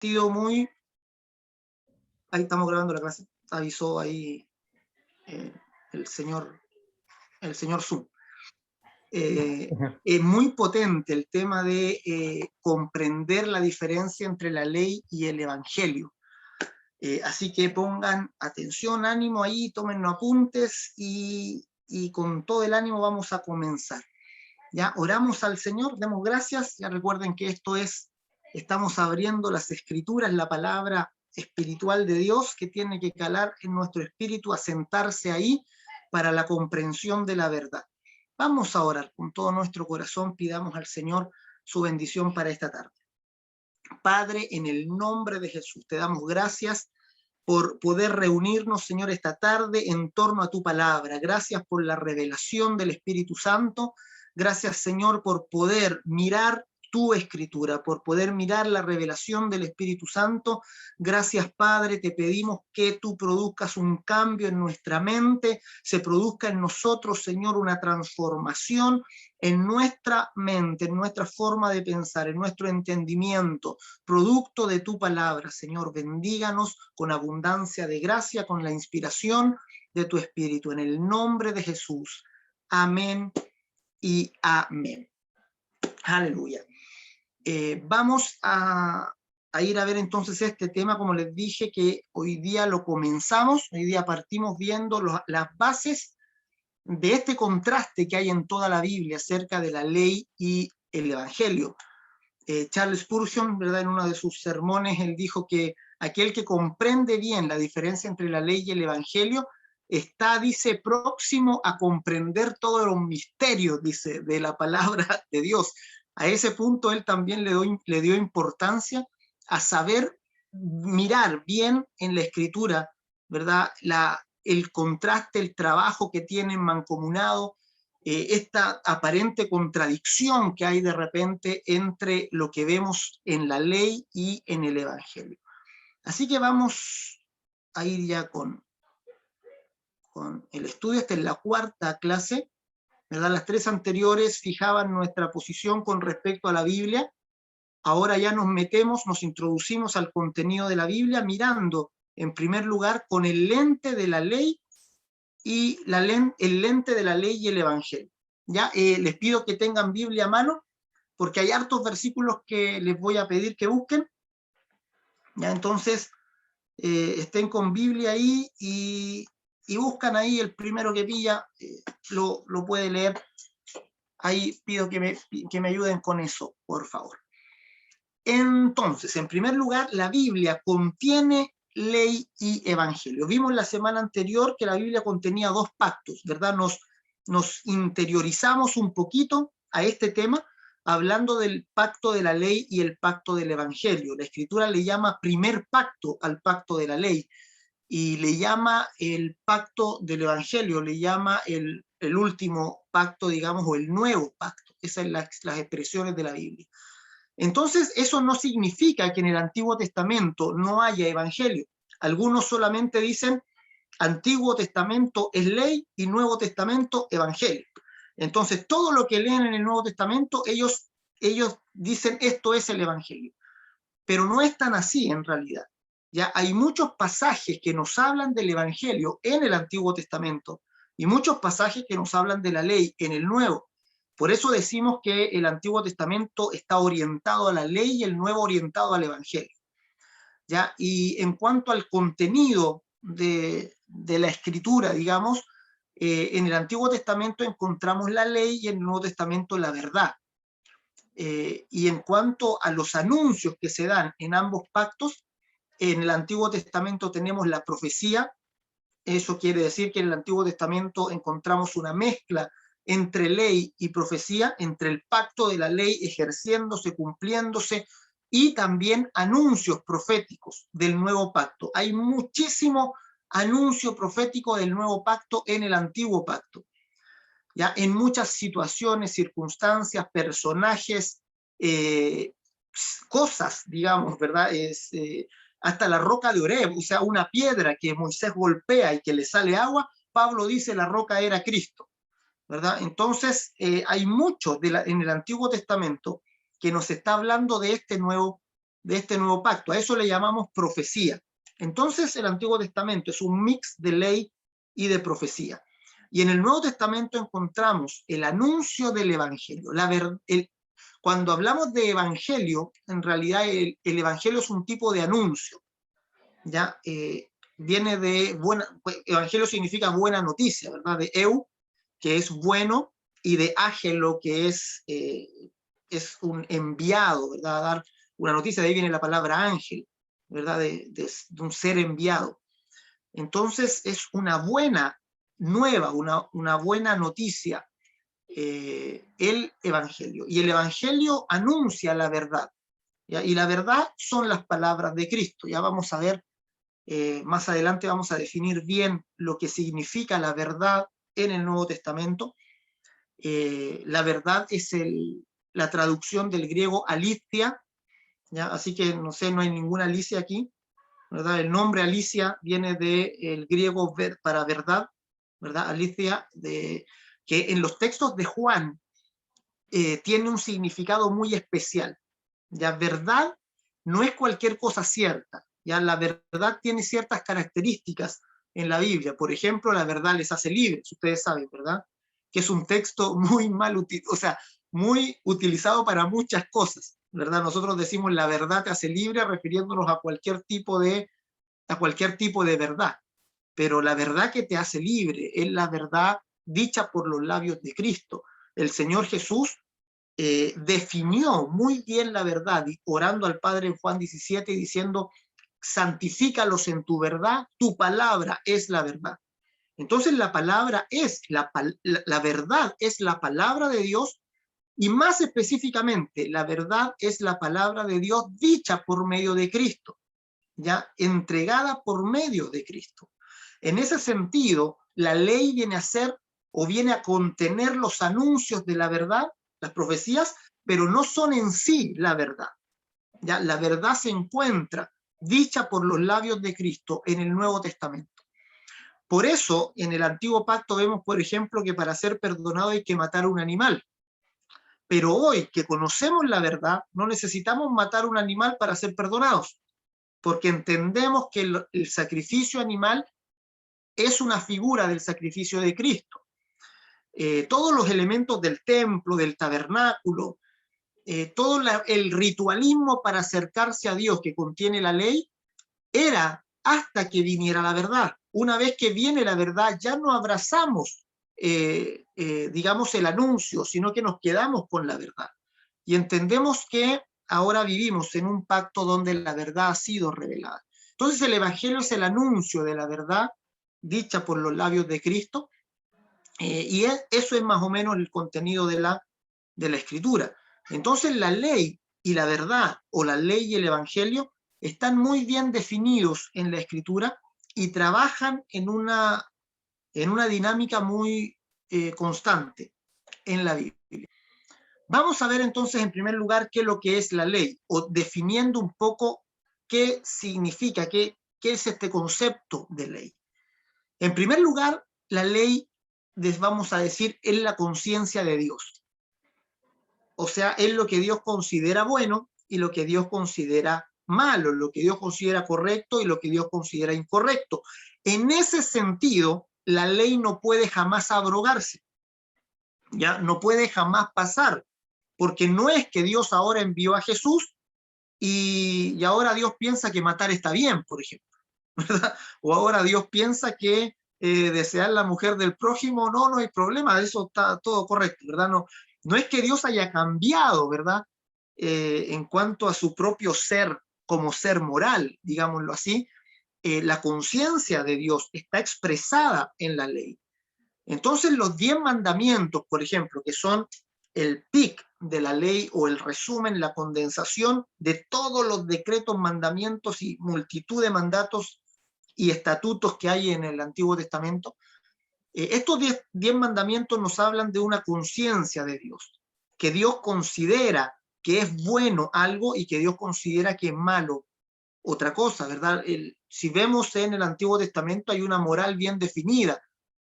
sentido muy... Ahí estamos grabando la clase, avisó ahí el señor Zoom. Es muy potente el tema de comprender la diferencia entre la ley y el evangelio. Así que pongan atención, ánimo ahí, tomen apuntes y con todo el ánimo vamos a comenzar. Ya oramos al Señor, demos gracias. Ya recuerden que estamos abriendo las escrituras, la palabra espiritual de Dios que tiene que calar en nuestro espíritu, asentarse ahí para la comprensión de la verdad. Vamos a orar con todo nuestro corazón, pidamos al Señor su bendición para esta tarde. Padre, en el nombre de Jesús, te damos gracias por poder reunirnos, Señor, esta tarde en torno a tu palabra. Gracias por la revelación del Espíritu Santo. Gracias, Señor, por poder mirar tu escritura, por poder mirar la revelación del Espíritu Santo. Gracias, Padre, te pedimos que tú produzcas un cambio en nuestra mente, se produzca en nosotros, Señor, una transformación en nuestra mente, en nuestra forma de pensar, en nuestro entendimiento, producto de tu palabra. Señor, bendíganos con abundancia de gracia, con la inspiración de tu Espíritu, en el nombre de Jesús. Amén y amén. Aleluya. Vamos a ir a ver entonces este tema, como les dije, que hoy día lo comenzamos, hoy día partimos viendo las bases de este contraste que hay en toda la Biblia acerca de la ley y el evangelio. Charles Spurgeon, ¿verdad? En uno de sus sermones, él dijo que aquel que comprende bien la diferencia entre la ley y el evangelio está, dice, próximo a comprender todos los misterios, dice, de la palabra de Dios. A ese punto él también le dio importancia a saber mirar bien en la escritura, ¿verdad? El contraste, el trabajo que tienen mancomunado, esta aparente contradicción que hay de repente entre lo que vemos en la ley y en el evangelio. Así que vamos a ir ya con el estudio. Esta es la cuarta clase, ¿verdad? Las tres anteriores fijaban nuestra posición con respecto a la Biblia. Ahora ya nos introducimos al contenido de la Biblia mirando, en primer lugar, con el lente de la ley y el lente de la ley y el evangelio. Ya les pido que tengan Biblia a mano, porque hay hartos versículos que les voy a pedir que busquen. Ya entonces estén con Biblia ahí y buscan ahí el primero que pilla, lo puede leer. Ahí pido que me ayuden con eso, por favor. Entonces, en primer lugar, la Biblia contiene ley y evangelio. Vimos la semana anterior que la Biblia contenía dos pactos, ¿verdad? Nos interiorizamos un poquito a este tema hablando del pacto de la ley y el pacto del evangelio. La Escritura le llama primer pacto al pacto de la ley y le llama el pacto del evangelio, le llama el último pacto, digamos, o el nuevo pacto. Esas son las expresiones de la Biblia. Entonces, eso no significa que en el Antiguo Testamento no haya evangelio. Algunos solamente dicen Antiguo Testamento es ley y Nuevo Testamento evangelio. Entonces, todo lo que leen en el Nuevo Testamento, ellos dicen esto es el evangelio. Pero no es tan así en realidad. Ya hay muchos pasajes que nos hablan del evangelio en el Antiguo Testamento y muchos pasajes que nos hablan de la ley en el Nuevo. Por eso decimos que el Antiguo Testamento está orientado a la ley y el Nuevo orientado al evangelio. ¿Ya? Y en cuanto al contenido de la escritura, digamos, en el Antiguo Testamento encontramos la ley y en el Nuevo Testamento la verdad. Y en cuanto a los anuncios que se dan en ambos pactos, en el Antiguo Testamento tenemos la profecía. Eso quiere decir que en el Antiguo Testamento encontramos una mezcla entre ley y profecía, entre el pacto de la ley ejerciéndose, cumpliéndose, y también anuncios proféticos del nuevo pacto. Hay muchísimo anuncio profético del nuevo pacto en el antiguo pacto. Ya en muchas situaciones, circunstancias, personajes, cosas, digamos, ¿verdad? Hasta la roca de Oreb, o sea, una piedra que Moisés golpea y que le sale agua, Pablo dice la roca era Cristo, ¿verdad? Entonces, hay mucho en el Antiguo Testamento que nos está hablando de este nuevo de este nuevo pacto. A eso le llamamos profecía. Entonces el Antiguo Testamento es un mix de ley y de profecía. Y en el Nuevo Testamento encontramos el anuncio del Evangelio. Cuando hablamos de Evangelio, en realidad el Evangelio es un tipo de anuncio. ¿Ya? Viene de Evangelio significa buena noticia, ¿verdad? De eu, que es bueno, y de ángelo, que es un enviado, ¿verdad? Dar una noticia, de ahí viene la palabra ángel, ¿verdad? De un ser enviado. Entonces es una buena nueva, una buena noticia, el Evangelio. Y el Evangelio anuncia la verdad, ¿ya? Y la verdad son las palabras de Cristo. Ya vamos a ver, más adelante vamos a definir bien lo que significa la verdad en el Nuevo Testamento. La verdad es la traducción del griego aletheia, ¿ya? Así que no sé, no hay ninguna Alicia aquí, ¿verdad? El nombre Alicia viene del griego para verdad, ¿verdad? Aletheia, que en los textos de Juan tiene un significado muy especial. ¿Ya? Verdad no es cualquier cosa cierta, ¿ya? La verdad tiene ciertas características en la Biblia. Por ejemplo, la verdad les hace libres, ustedes saben, ¿verdad? Que es un texto muy muy utilizado para muchas cosas, ¿verdad? Nosotros decimos la verdad te hace libre refiriéndonos a cualquier tipo de verdad, pero la verdad que te hace libre es la verdad dicha por los labios de Cristo. El Señor Jesús definió muy bien la verdad, orando al Padre en Juan 17 y diciendo, santifícalos en tu verdad, tu palabra es la verdad. Entonces la palabra es, la verdad es la palabra de Dios, y más específicamente, la verdad es la palabra de Dios dicha por medio de Cristo, ya entregada por medio de Cristo. En ese sentido, la ley viene a ser o viene a contener los anuncios de la verdad, las profecías, pero no son en sí la verdad. ¿Ya? La verdad se encuentra dicha por los labios de Cristo en el Nuevo Testamento. Por eso, en el Antiguo Pacto vemos, por ejemplo, que para ser perdonado hay que matar un animal. Pero hoy que conocemos la verdad, no necesitamos matar un animal para ser perdonados, porque entendemos que el sacrificio animal es una figura del sacrificio de Cristo. Todos los elementos del templo, del tabernáculo, todo el ritualismo para acercarse a Dios que contiene la ley, era hasta que viniera la verdad. Una vez que viene la verdad, ya no abrazamos, digamos, el anuncio, sino que nos quedamos con la verdad. Y entendemos que ahora vivimos en un pacto donde la verdad ha sido revelada. Entonces el Evangelio es el anuncio de la verdad dicha por los labios de Cristo, y eso es más o menos el contenido de la Escritura. Entonces la ley y la verdad, o la ley y el Evangelio, están muy bien definidos en la Escritura y trabajan en una dinámica muy constante en la Biblia. Vamos a ver entonces en primer lugar qué es lo que es la ley, o definiendo un poco qué significa, qué es este concepto de ley. En primer lugar, la ley, les vamos a decir, es la conciencia de Dios. O sea, es lo que Dios considera bueno y lo que Dios considera malo, lo que Dios considera correcto y lo que Dios considera incorrecto. En ese sentido, la ley no puede jamás abrogarse, ya no puede jamás pasar, porque no es que Dios ahora envió a Jesús y ahora Dios piensa que matar está bien, por ejemplo, ¿verdad? O ahora Dios piensa que desear la mujer del prójimo, no hay problema, eso está todo correcto, ¿verdad? No es que Dios haya cambiado, ¿verdad? En cuanto a su propio ser como ser moral, digámoslo así, la conciencia de Dios está expresada en la ley. Entonces los 10 mandamientos, por ejemplo, que son el pic de la ley o el resumen, la condensación de todos los decretos, mandamientos y multitud de mandatos y estatutos que hay en el Antiguo Testamento, estos 10 mandamientos nos hablan de una conciencia de Dios, que Dios considera que es bueno algo y que Dios considera que es malo otra cosa, ¿verdad? Si vemos en el Antiguo Testamento hay una moral bien definida,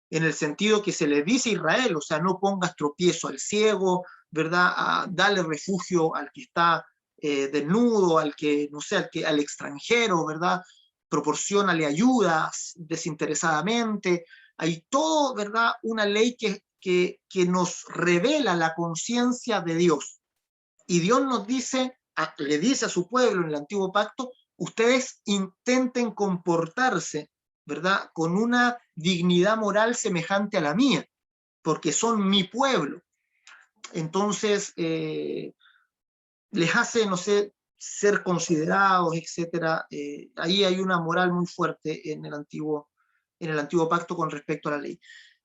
en el sentido que se le dice a Israel, o sea, no pongas tropiezo al ciego, ¿verdad? Dale refugio al que está desnudo, al que, no sé, al extranjero, ¿verdad? Proporciónale ayudas desinteresadamente. Hay todo, ¿verdad? Una ley que nos revela la conciencia de Dios. Y Dios nos dice, le dice a su pueblo en el Antiguo Pacto, ustedes intenten comportarse, ¿verdad? Con una dignidad moral semejante a la mía, porque son mi pueblo. Entonces, les hace, no sé, ser considerados, etcétera. Ahí hay una moral muy fuerte en el antiguo pacto con respecto a la ley.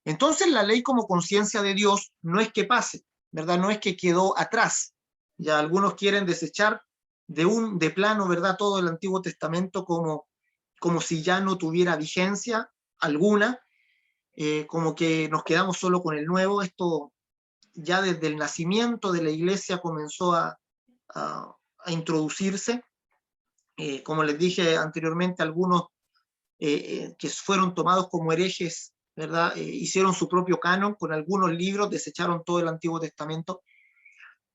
Entonces, la ley como conciencia de Dios no es que pase, ¿verdad? No es que quedó atrás. Ya algunos quieren desechar de plano, ¿verdad? Todo el Antiguo Testamento como si ya no tuviera vigencia alguna, como que nos quedamos solo con el Nuevo. Esto ya desde el nacimiento de la Iglesia comenzó a introducirse. Como les dije anteriormente, algunos que fueron tomados como herejes, ¿verdad? Hicieron su propio canon con algunos libros, desecharon todo el Antiguo Testamento,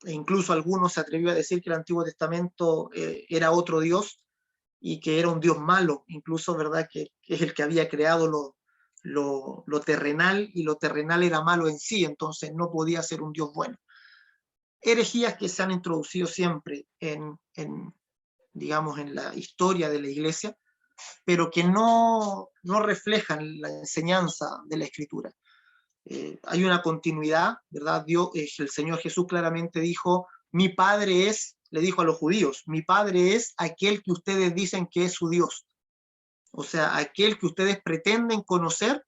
e incluso algunos se atrevió a decir que el Antiguo Testamento era otro Dios y que era un Dios malo, incluso, ¿verdad? Que es el que había creado lo terrenal, y lo terrenal era malo en sí, entonces no podía ser un Dios bueno. Herejías que se han introducido siempre digamos, en la historia de la Iglesia, pero que no reflejan la enseñanza de la Escritura. Hay una continuidad, ¿verdad? El Señor Jesús claramente dijo, mi Padre es, le dijo a los judíos, mi Padre es aquel que ustedes dicen que es su Dios. O sea, aquel que ustedes pretenden conocer,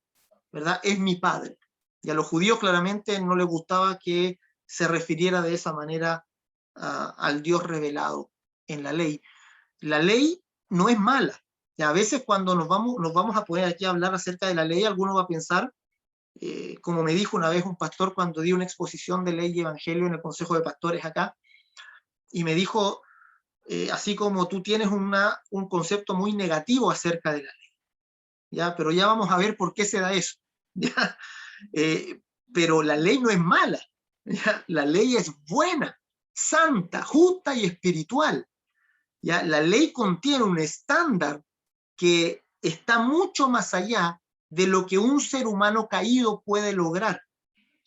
¿verdad? Es mi Padre. Y a los judíos claramente no les gustaba que se refiriera de esa manera al Dios revelado en la ley. La ley no es mala. Y a veces cuando nos vamos a poner aquí a hablar acerca de la ley, alguno va a pensar, como me dijo una vez un pastor cuando di una exposición de ley y evangelio en el Consejo de Pastores acá, y me dijo, así como tú tienes un concepto muy negativo acerca de la ley, ¿ya? Pero ya vamos a ver por qué se da eso. ¿Ya? Pero la ley no es mala, ¿ya? La ley es buena, santa, justa y espiritual. ¿Ya? La ley contiene un estándar que está mucho más allá de lo que un ser humano caído puede lograr.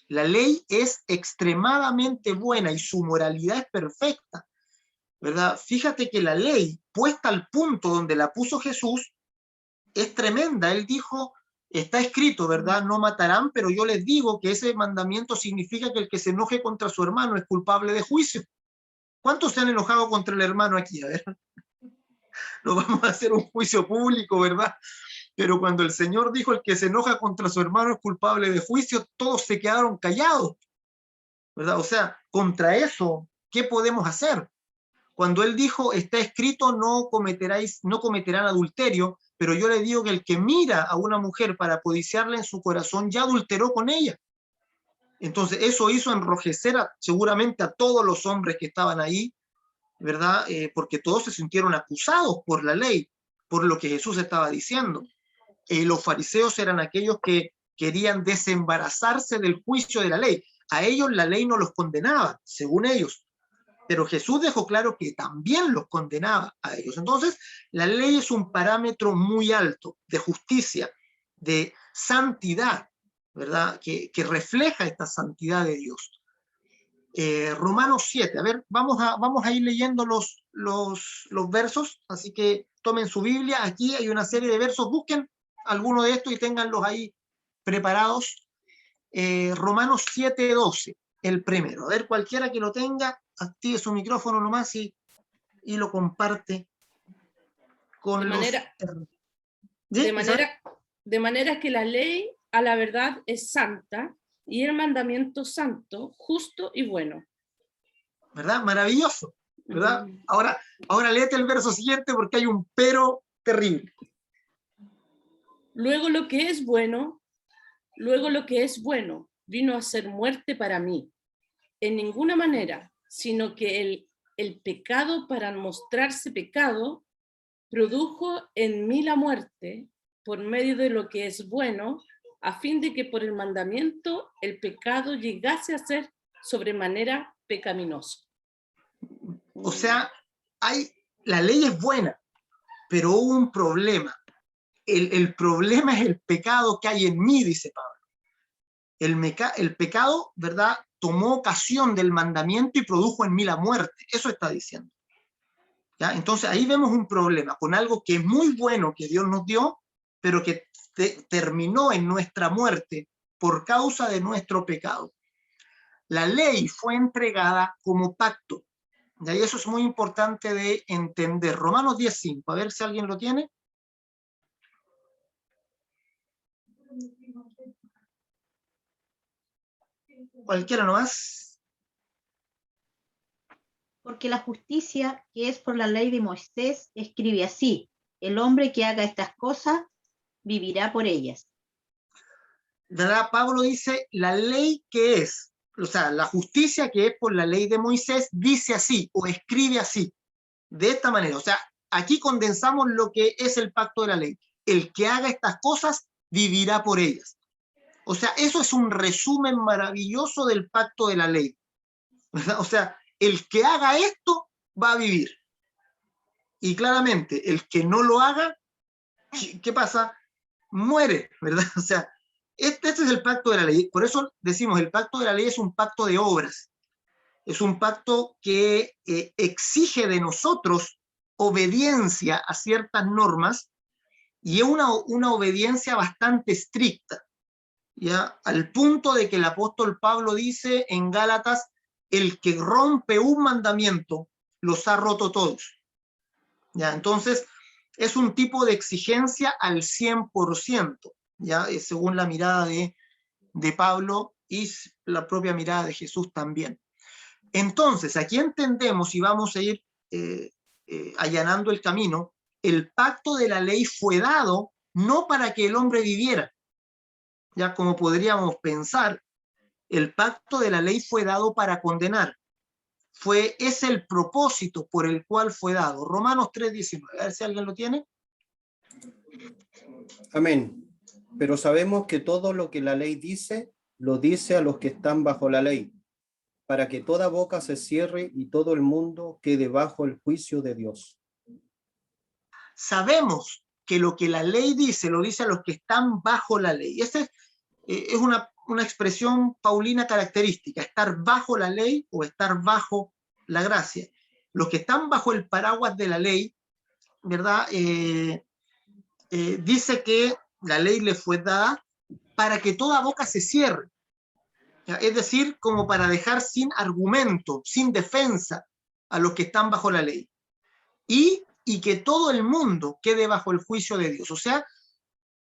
La ley es extremadamente buena y su moralidad es perfecta, ¿verdad? Fíjate que la ley, puesta al punto donde la puso Jesús, es tremenda. Él dijo, está escrito, ¿verdad? No matarán, pero yo les digo que ese mandamiento significa que el que se enoje contra su hermano es culpable de juicio. ¿Cuántos se han enojado contra el hermano aquí? A ver, no vamos a hacer un juicio público, ¿verdad? Pero cuando el Señor dijo, el que se enoja contra su hermano es culpable de juicio, todos se quedaron callados, ¿verdad? O sea, contra eso, ¿qué podemos hacer? Cuando Él dijo, está escrito, no cometerán adulterio, pero yo le digo que el que mira a una mujer para codiciarla en su corazón, ya adulteró con ella. Entonces, eso hizo enrojecer seguramente a todos los hombres que estaban ahí, ¿verdad? Porque todos se sintieron acusados por la ley, por lo que Jesús estaba diciendo. Los fariseos eran aquellos que querían desembarazarse del juicio de la ley. A ellos la ley no los condenaba, según ellos, pero Jesús dejó claro que también los condenaba a ellos. Entonces, la ley es un parámetro muy alto de justicia, de santidad, ¿verdad? Que refleja esta santidad de Dios. Romanos 7, a ver, vamos a ir leyendo los versos, así que tomen su Biblia, aquí hay una serie de versos, busquen alguno de estos y ténganlos ahí preparados. Romanos 7:12, el primero. A ver, cualquiera que lo tenga, active su micrófono nomás y lo comparte con de manera que la ley a la verdad es santa y el mandamiento santo, justo y bueno. ¿Verdad? Maravilloso, ¿verdad? Ahora léete el verso siguiente porque hay un pero terrible. Luego lo que es bueno vino a ser muerte para mí, en ninguna manera, sino que el pecado, para mostrarse pecado, produjo en mí la muerte por medio de lo que es bueno, a fin de que por el mandamiento el pecado llegase a ser sobremanera pecaminoso. O sea, la ley es buena, pero hubo un problema. El problema es el pecado que hay en mí, dice Pablo. El pecado, ¿verdad?, tomó ocasión del mandamiento y produjo en mí la muerte. Eso está diciendo. ¿Ya? Entonces ahí vemos un problema con algo que es muy bueno que Dios nos dio, pero que terminó en nuestra muerte por causa de nuestro pecado. La ley fue entregada como pacto. ¿Ya? Y eso es muy importante de entender. Romanos 10:5, a ver si alguien lo tiene. Cualquiera nomás. Porque la justicia que es por la ley de Moisés escribe así: el hombre que haga estas cosas vivirá por ellas. ¿Verdad? Pablo dice, la ley que es, o sea, la justicia que es por la ley de Moisés dice así, o escribe así, de esta manera. O sea, aquí condensamos lo que es el pacto de la ley. El que haga estas cosas vivirá por ellas. O sea, eso es un resumen maravilloso del pacto de la ley. ¿Verdad? O sea, el que haga esto va a vivir. Y claramente, el que no lo haga, ¿qué pasa? Muere, ¿verdad? O sea, este es el pacto de la ley. Por eso decimos, el pacto de la ley es un pacto de obras. Es un pacto que exige de nosotros obediencia a ciertas normas y es una obediencia bastante estricta, ¿ya? Al punto de que el apóstol Pablo dice en Gálatas, el que rompe un mandamiento los ha roto todos. ¿Ya? Entonces, es un tipo de exigencia al 100%, ¿ya? Según la mirada de Pablo y la propia mirada de Jesús también. Entonces, aquí entendemos y vamos a ir allanando el camino, el pacto de la ley fue dado no para que el hombre viviera, ya como podríamos pensar, el pacto de la ley fue dado para condenar. Es el propósito por el cual fue dado. Romanos 3:19, a ver si alguien lo tiene. Amén. Pero sabemos que todo lo que la ley dice, lo dice a los que están bajo la ley, para que toda boca se cierre y todo el mundo quede bajo el juicio de Dios. Sabemos que lo que la ley dice, lo dice a los que están bajo la ley. Esta es una expresión paulina característica, estar bajo la ley o estar bajo la gracia. Los que están bajo el paraguas de la ley, ¿verdad? Dice que la ley le fue dada para que toda boca se cierre. ¿Ya? Es decir, como para dejar sin argumento, sin defensa a los que están bajo la ley. Y que todo el mundo quede bajo el juicio de Dios. O sea,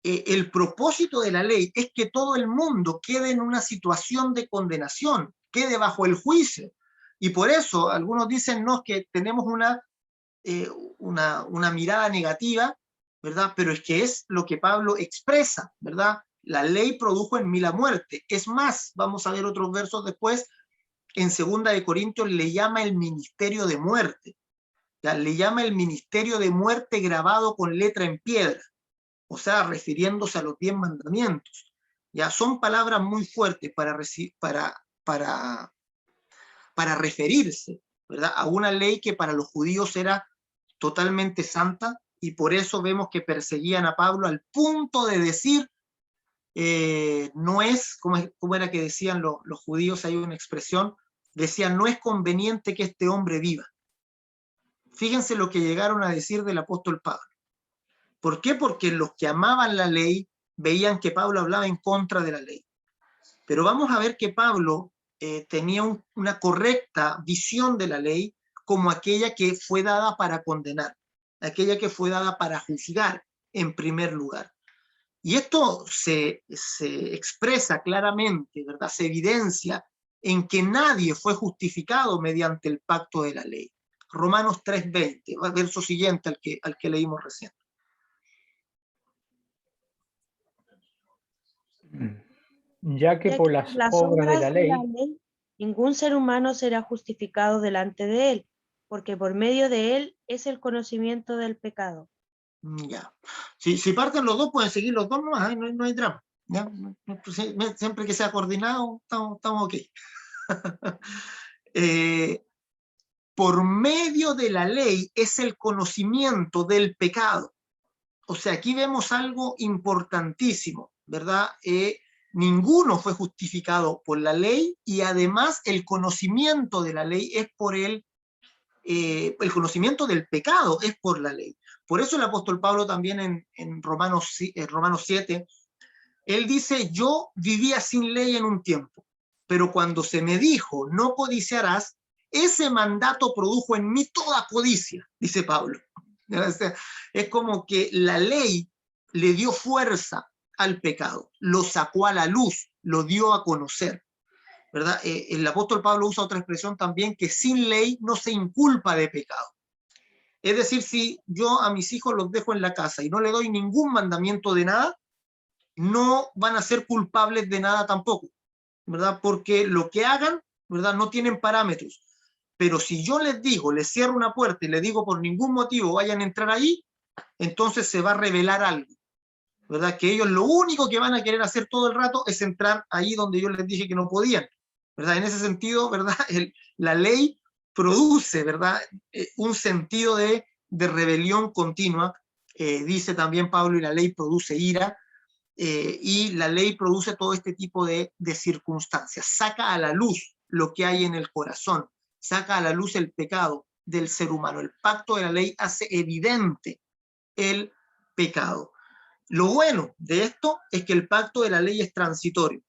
el propósito de la ley es que todo el mundo quede en una situación de condenación, quede bajo el juicio. Y por eso algunos dicen, no, que tenemos una mirada negativa, ¿verdad? Pero es que es lo que Pablo expresa, ¿verdad? La ley produjo en mí la muerte. Es más, vamos a ver otros versos después, en 2 de Corintios le llama el ministerio de muerte. ¿Ya? Le llama el ministerio de muerte grabado con letra en piedra, o sea, refiriéndose a los 10 mandamientos. Ya son palabras muy fuertes para referirse, ¿verdad?, a una ley que para los judíos era totalmente santa, y por eso vemos que perseguían a Pablo al punto de decir, no es, como era que decían los judíos, hay una expresión, decían, no es conveniente que este hombre viva. Fíjense lo que llegaron a decir del apóstol Pablo. ¿Por qué? Porque los que amaban la ley veían que Pablo hablaba en contra de la ley. Pero vamos a ver que Pablo tenía una correcta visión de la ley como aquella que fue dada para condenar, aquella que fue dada para juzgar en primer lugar. Y esto se expresa claramente, ¿verdad? Se evidencia en que nadie fue justificado mediante el pacto de la ley. Romanos 3:20, verso siguiente al que leímos recién. Ya que por las obras de la ley, ningún ser humano será justificado delante de él, porque por medio de él es el conocimiento del pecado. Ya. Si parten los dos, pueden seguir los dos, no hay drama. ¿Ya? Siempre que sea coordinado, estamos ok. por medio de la ley es el conocimiento del pecado. O sea, aquí vemos algo importantísimo, ¿verdad? Ninguno fue justificado por la ley y además el conocimiento de la ley es por el conocimiento del pecado es por la ley. Por eso el apóstol Pablo también en Romanos 7, él dice, yo vivía sin ley en un tiempo, pero cuando se me dijo, no codiciarás, ese mandato produjo en mí toda codicia, dice Pablo. O sea, es como que la ley le dio fuerza al pecado, lo sacó a la luz, lo dio a conocer, ¿verdad? El apóstol Pablo usa otra expresión también, que sin ley no se inculpa de pecado. Es decir, si yo a mis hijos los dejo en la casa y no le doy ningún mandamiento de nada, no van a ser culpables de nada tampoco, ¿verdad? Porque lo que hagan, ¿verdad? No tienen parámetros. Pero si yo les digo, les cierro una puerta y les digo por ningún motivo vayan a entrar ahí, entonces se va a revelar algo, ¿verdad? Que ellos lo único que van a querer hacer todo el rato es entrar ahí donde yo les dije que no podían, ¿verdad? En ese sentido, ¿verdad? La ley produce, ¿verdad? Un sentido de rebelión continua. Dice también Pablo, y la ley produce ira, y la ley produce todo este tipo de circunstancias. Saca a la luz lo que hay en el corazón, saca a la luz el pecado del ser humano. El pacto de la ley hace evidente el pecado. Lo bueno de esto es que el pacto de la ley es transitorio.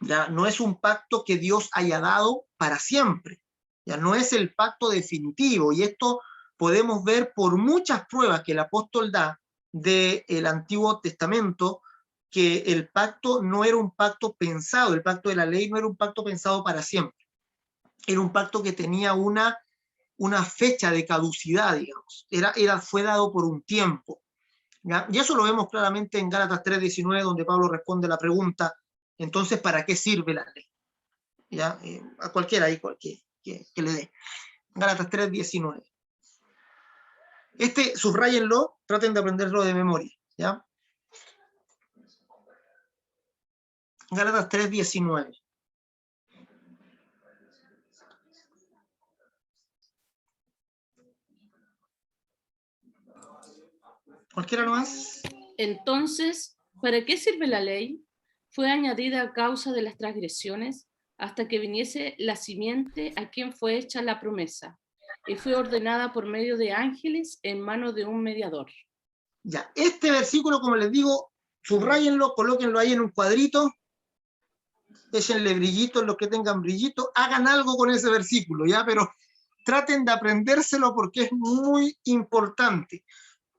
Ya no es un pacto que Dios haya dado para siempre. Ya no es el pacto definitivo. Y esto podemos ver por muchas pruebas que el apóstol da del Antiguo Testamento, que el pacto no era un pacto pensado, el pacto de la ley no era un pacto pensado para siempre. Era un pacto que tenía una fecha de caducidad, digamos. Fue dado por un tiempo. ¿Ya? Y eso lo vemos claramente en Gálatas 3:19, donde Pablo responde la pregunta, entonces, ¿para qué sirve la ley? ¿Ya? A cualquiera ahí que le dé. Gálatas 3:19. Subrayenlo, traten de aprenderlo de memoria. ¿Ya? Gálatas 3:19. ¿Cualquiera nomás? Entonces, ¿para qué sirve la ley? Fue añadida a causa de las transgresiones hasta que viniese la simiente a quien fue hecha la promesa, y fue ordenada por medio de ángeles en manos de un mediador. Ya, este versículo, como les digo, subrayenlo, colóquenlo ahí en un cuadrito, échenle brillitos los que tengan brillito, hagan algo con ese versículo, ¿ya? Pero traten de aprendérselo porque es muy importante.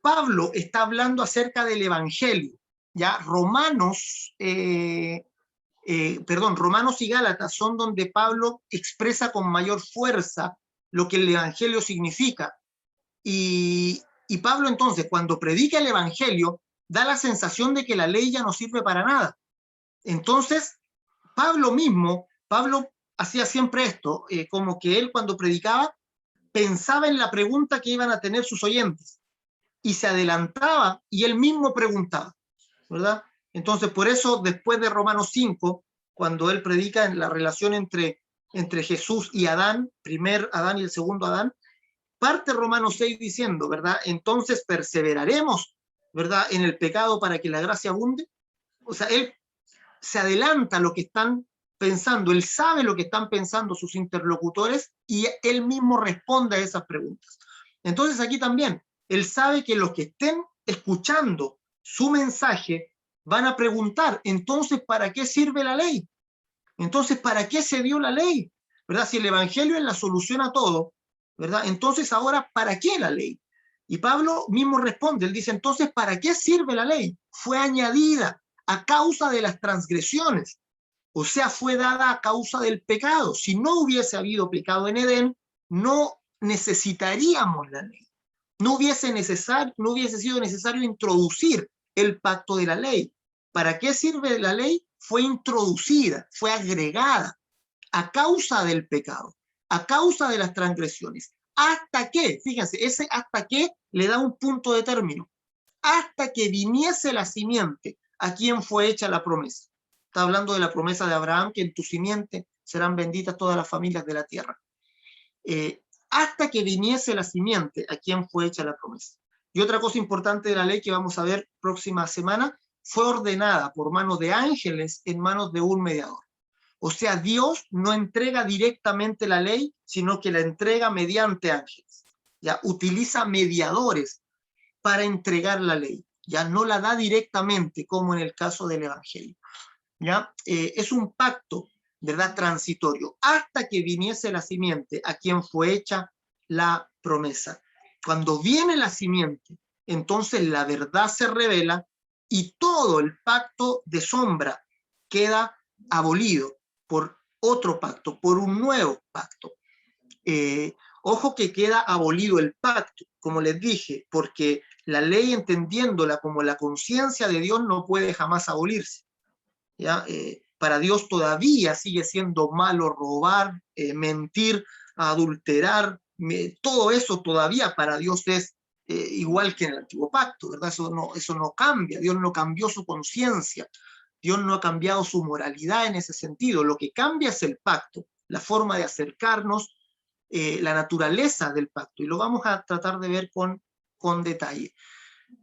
Pablo está hablando acerca del Evangelio, ¿ya? Romanos y Gálatas son donde Pablo expresa con mayor fuerza lo que el Evangelio significa. Y Pablo entonces, cuando predica el Evangelio, da la sensación de que la ley ya no sirve para nada. Entonces, Pablo hacía siempre esto, como que él cuando predicaba, pensaba en la pregunta que iban a tener sus oyentes, y se adelantaba, y él mismo preguntaba, ¿verdad? Entonces, por eso, después de Romanos 5, cuando él predica en la relación entre Jesús y Adán, primer Adán y el segundo Adán, parte Romanos 6 diciendo, ¿verdad? Entonces perseveraremos, ¿verdad? En el pecado para que la gracia abunde. O sea, él se adelanta a lo que están pensando, él sabe lo que están pensando sus interlocutores y él mismo responde a esas preguntas. Entonces aquí también, él sabe que los que estén escuchando su mensaje van a preguntar, entonces, ¿para qué sirve la ley? Entonces, ¿para qué se dio la ley? ¿Verdad? Si el Evangelio es la solución a todo, ¿verdad? Entonces, ahora, ¿para qué la ley? Y Pablo mismo responde, él dice, entonces, ¿para qué sirve la ley? Fue añadida a causa de las transgresiones, o sea, fue dada a causa del pecado. Si no hubiese habido pecado en Edén, no necesitaríamos la ley. No hubiese sido necesario introducir el pacto de la ley. ¿Para qué sirve la ley? Fue introducida, fue agregada a causa del pecado, a causa de las transgresiones. ¿Hasta qué? Fíjense, ese hasta qué le da un punto de término. Hasta que viniese la simiente a quien fue hecha la promesa. Está hablando de la promesa de Abraham, que en tu simiente serán benditas todas las familias de la tierra. hasta que viniese la simiente a quien fue hecha la promesa. Y otra cosa importante de la ley que vamos a ver próxima semana, fue ordenada por manos de ángeles en manos de un mediador. O sea, Dios no entrega directamente la ley, sino que la entrega mediante ángeles. Ya utiliza mediadores para entregar la ley. Ya no la da directamente, como en el caso del Evangelio. ¿Ya? Es un pacto, ¿verdad? Transitorio, hasta que viniese la simiente a quien fue hecha la promesa. Cuando viene la simiente, entonces la verdad se revela y todo el pacto de sombra queda abolido por otro pacto, por un nuevo pacto. Ojo que queda abolido el pacto, como les dije, porque la ley, entendiéndola como la conciencia de Dios, no puede jamás abolirse. ¿Ya? Para Dios todavía sigue siendo malo robar, mentir, adulterar, todo eso todavía para Dios es igual que en el antiguo pacto, ¿verdad? Eso no cambia, Dios no cambió su conciencia, Dios no ha cambiado su moralidad en ese sentido. Lo que cambia es el pacto, la forma de acercarnos, la naturaleza del pacto, y lo vamos a tratar de ver con detalle.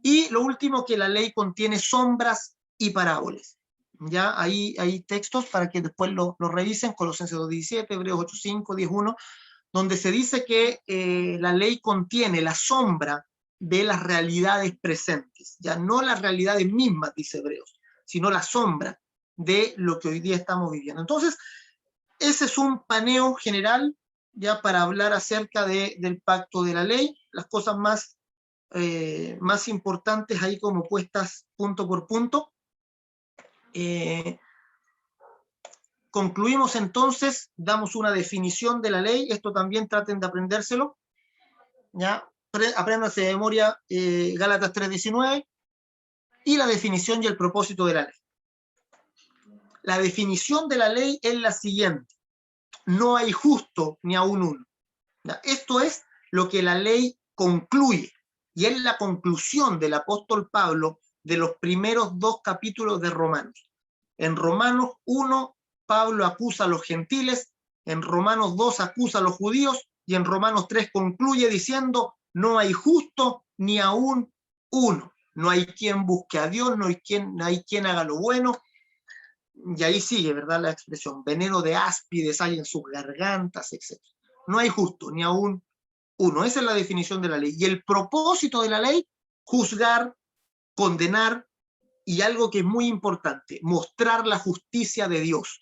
Y lo último, que la ley contiene sombras y parábolas. Ya hay textos para que después lo revisen, Colosenses 2:17, Hebreos 8:5, 10:1, donde se dice que la ley contiene la sombra de las realidades presentes, ya no las realidades mismas, dice Hebreos, sino la sombra de lo que hoy día estamos viviendo. Entonces, ese es un paneo general ya para hablar acerca del pacto de la ley, las cosas más importantes ahí como puestas punto por punto. Concluimos entonces, damos una definición de la ley, esto también traten de aprendérselo, ¿ya? Apréndanse de memoria Gálatas 3:19, y la definición y el propósito de la ley. La definición de la ley es la siguiente: no hay justo ni aun uno. ¿Ya? Esto es lo que la ley concluye, y es la conclusión del apóstol Pablo de los primeros 2 capítulos de Romanos. En Romanos 1, Pablo acusa a los gentiles, en Romanos 2 acusa a los judíos, y en Romanos 3 concluye diciendo: no hay justo ni aún uno. No hay quien busque a Dios, no hay quien haga lo bueno. Y ahí sigue, ¿verdad? La expresión: veneno de áspides hay en sus gargantas, etc. No hay justo ni aún uno. Esa es la definición de la ley. Y el propósito de la ley: juzgar, condenar, y algo que es muy importante, mostrar la justicia de Dios.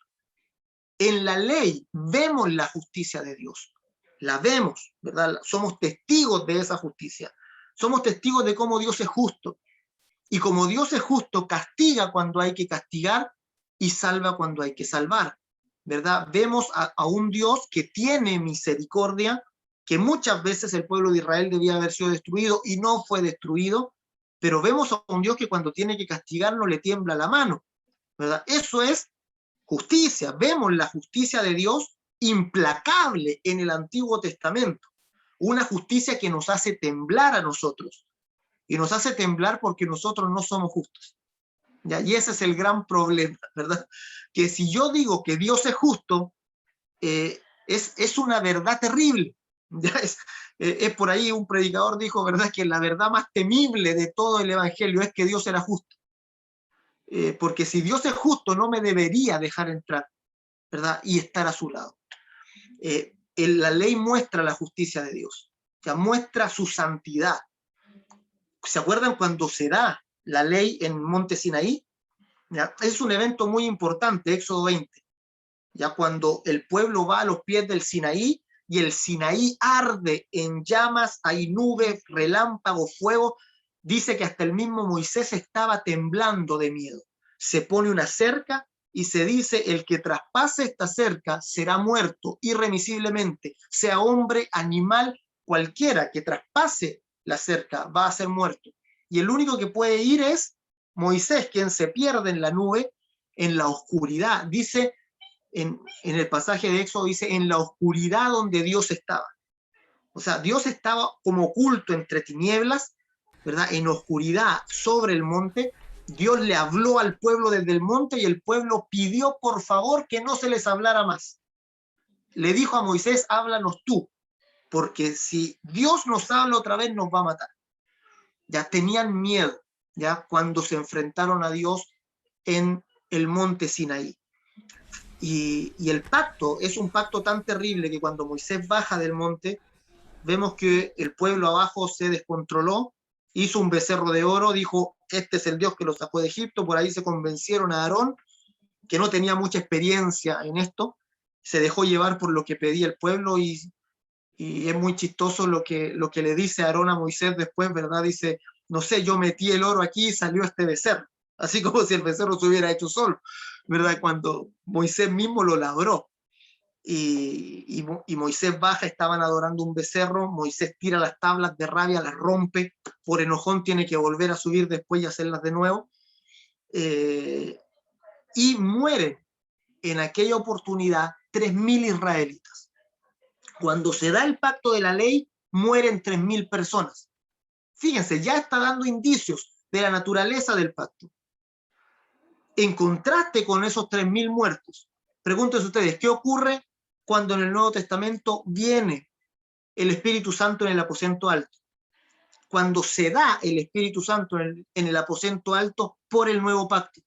En la ley vemos la justicia de Dios, la vemos, ¿verdad? Somos testigos de esa justicia, somos testigos de cómo Dios es justo, y como Dios es justo, castiga cuando hay que castigar y salva cuando hay que salvar, ¿verdad? Vemos a un Dios que tiene misericordia, que muchas veces el pueblo de Israel debía haber sido destruido y no fue destruido, pero vemos a un Dios que cuando tiene que castigar no le tiembla la mano, ¿verdad? Eso es justicia. Vemos la justicia de Dios implacable en el Antiguo Testamento, una justicia que nos hace temblar a nosotros, y nos hace temblar porque nosotros no somos justos. ¿Ya? Y ese es el gran problema, ¿verdad? Que si yo digo que Dios es justo, es una verdad terrible. ¿Ya? Es por ahí un predicador dijo, ¿verdad?, que la verdad más temible de todo el Evangelio es que Dios era justo. Porque si Dios es justo, no me debería dejar entrar, ¿verdad?, y estar a su lado. La ley muestra la justicia de Dios, ya muestra su santidad. ¿Se acuerdan cuando se da la ley en Monte Sinaí? ¿Ya? Es un evento muy importante, Éxodo 20. Ya cuando el pueblo va a los pies del Sinaí, y el Sinaí arde en llamas, hay nubes, relámpagos, fuego, dice que hasta el mismo Moisés estaba temblando de miedo. Se pone una cerca y se dice: el que traspase esta cerca será muerto irremisiblemente, sea hombre, animal, cualquiera que traspase la cerca va a ser muerto. Y el único que puede ir es Moisés, quien se pierde en la nube, en la oscuridad. Dice en el pasaje de Éxodo, dice: en la oscuridad donde Dios estaba. O sea, Dios estaba como oculto entre tinieblas, ¿verdad? En oscuridad sobre el monte. Dios le habló al pueblo desde el monte, y el pueblo pidió por favor que no se les hablara más. Le dijo a Moisés: háblanos tú. porque si Dios nos habla otra vez nos va a matar. Ya tenían miedo, ya cuando se enfrentaron a Dios en el monte Sinaí. Y el pacto es un pacto tan terrible que cuando Moisés baja del monte, vemos que el pueblo abajo se descontroló, hizo un becerro de oro, dijo, este es el Dios que los sacó de Egipto, por ahí se convencieron a Aarón, que no tenía mucha experiencia en esto, se dejó llevar por lo que pedía el pueblo y es muy chistoso lo que le dice Aarón a Moisés después, ¿verdad? Dice, no sé, yo metí el oro aquí y salió este becerro, así como si el becerro se hubiera hecho solo, ¿verdad? Cuando Moisés mismo lo labró. Y Moisés baja, estaban adorando un becerro, Moisés tira las tablas de rabia, las rompe, por enojón tiene que volver a subir después y hacerlas de nuevo, y mueren en aquella oportunidad 3.000 israelitas. Cuando se da el pacto de la ley, mueren 3.000 personas. Fíjense, ya está dando indicios de la naturaleza del pacto. En contraste con esos 3.000 muertos, pregúntense ustedes, ¿qué ocurre cuando en el Nuevo Testamento viene el Espíritu Santo en el aposento alto? Cuando se da el Espíritu Santo en el aposento alto por el nuevo pacto.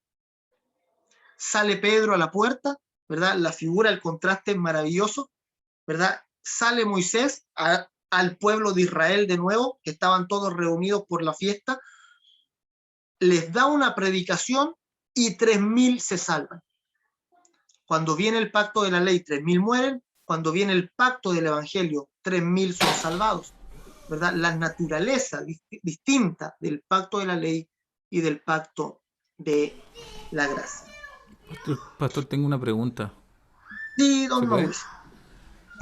Sale Pedro a la puerta, ¿verdad? La figura, el contraste es maravilloso, ¿verdad? Sale Moisés al pueblo de Israel de nuevo, que estaban todos reunidos por la fiesta, les da una predicación y 3.000 se salvan. Cuando viene el pacto de la ley, 3.000 mueren. Cuando viene el pacto del evangelio, 3.000 son salvados, ¿verdad? La naturaleza distinta del pacto de la ley y del pacto de la gracia. Pastor, tengo una pregunta. Sí, don ¿Se puede? Mauricio.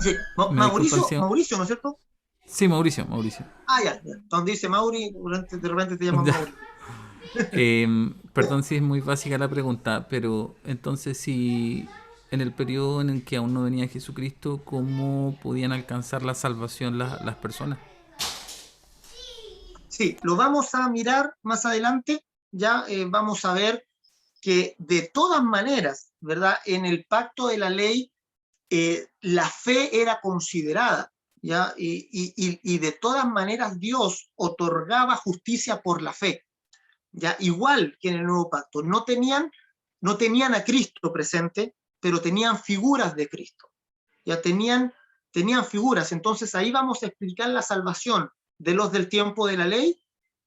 Sí, Me disculpan si- Mauricio, ¿no es cierto? Sí, Mauricio. Ah, ya. Donde dice Mauri, de repente te llaman Ya. Mauri. Perdón si es muy básica la pregunta, pero entonces si en el periodo en el que aún no venía Jesucristo, ¿cómo podían alcanzar la salvación las personas? Sí, lo vamos a mirar más adelante. Ya vamos a ver que de todas maneras, ¿verdad? En el pacto de la ley, la fe era considerada, ¿ya? Y de todas maneras Dios otorgaba justicia por la fe, ¿ya? Igual que en el nuevo pacto. No tenían a Cristo presente, pero tenían figuras de Cristo. Ya tenían figuras. Entonces ahí vamos a explicar la salvación de los del tiempo de la ley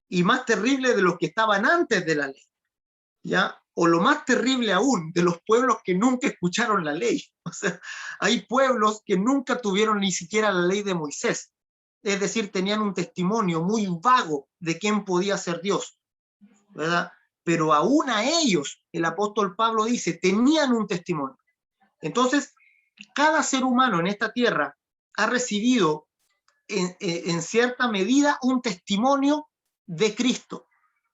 y más terrible de los que estaban antes de la ley, ¿ya? O lo más terrible aún, de los pueblos que nunca escucharon la ley. O sea, hay pueblos que nunca tuvieron ni siquiera la ley de Moisés. Es decir, tenían un testimonio muy vago de quién podía ser Dios, ¿verdad? Pero aún a ellos, el apóstol Pablo dice, tenían un testimonio. Entonces, cada ser humano en esta tierra ha recibido en cierta medida un testimonio de Cristo,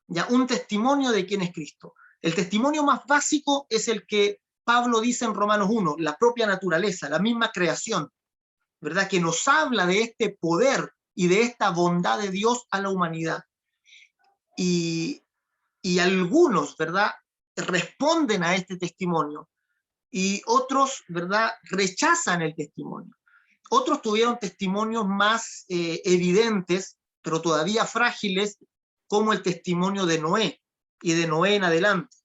ya un testimonio de quién es Cristo. El testimonio más básico es el que Pablo dice en Romanos 1, la propia naturaleza, la misma creación, ¿verdad? Que nos habla de este poder y de esta bondad de Dios a la humanidad. Y algunos, ¿verdad? Responden a este testimonio y otros, ¿verdad? Rechazan el testimonio. Otros tuvieron testimonios más evidentes, pero todavía frágiles, como el testimonio de Noé y de Noé en adelante.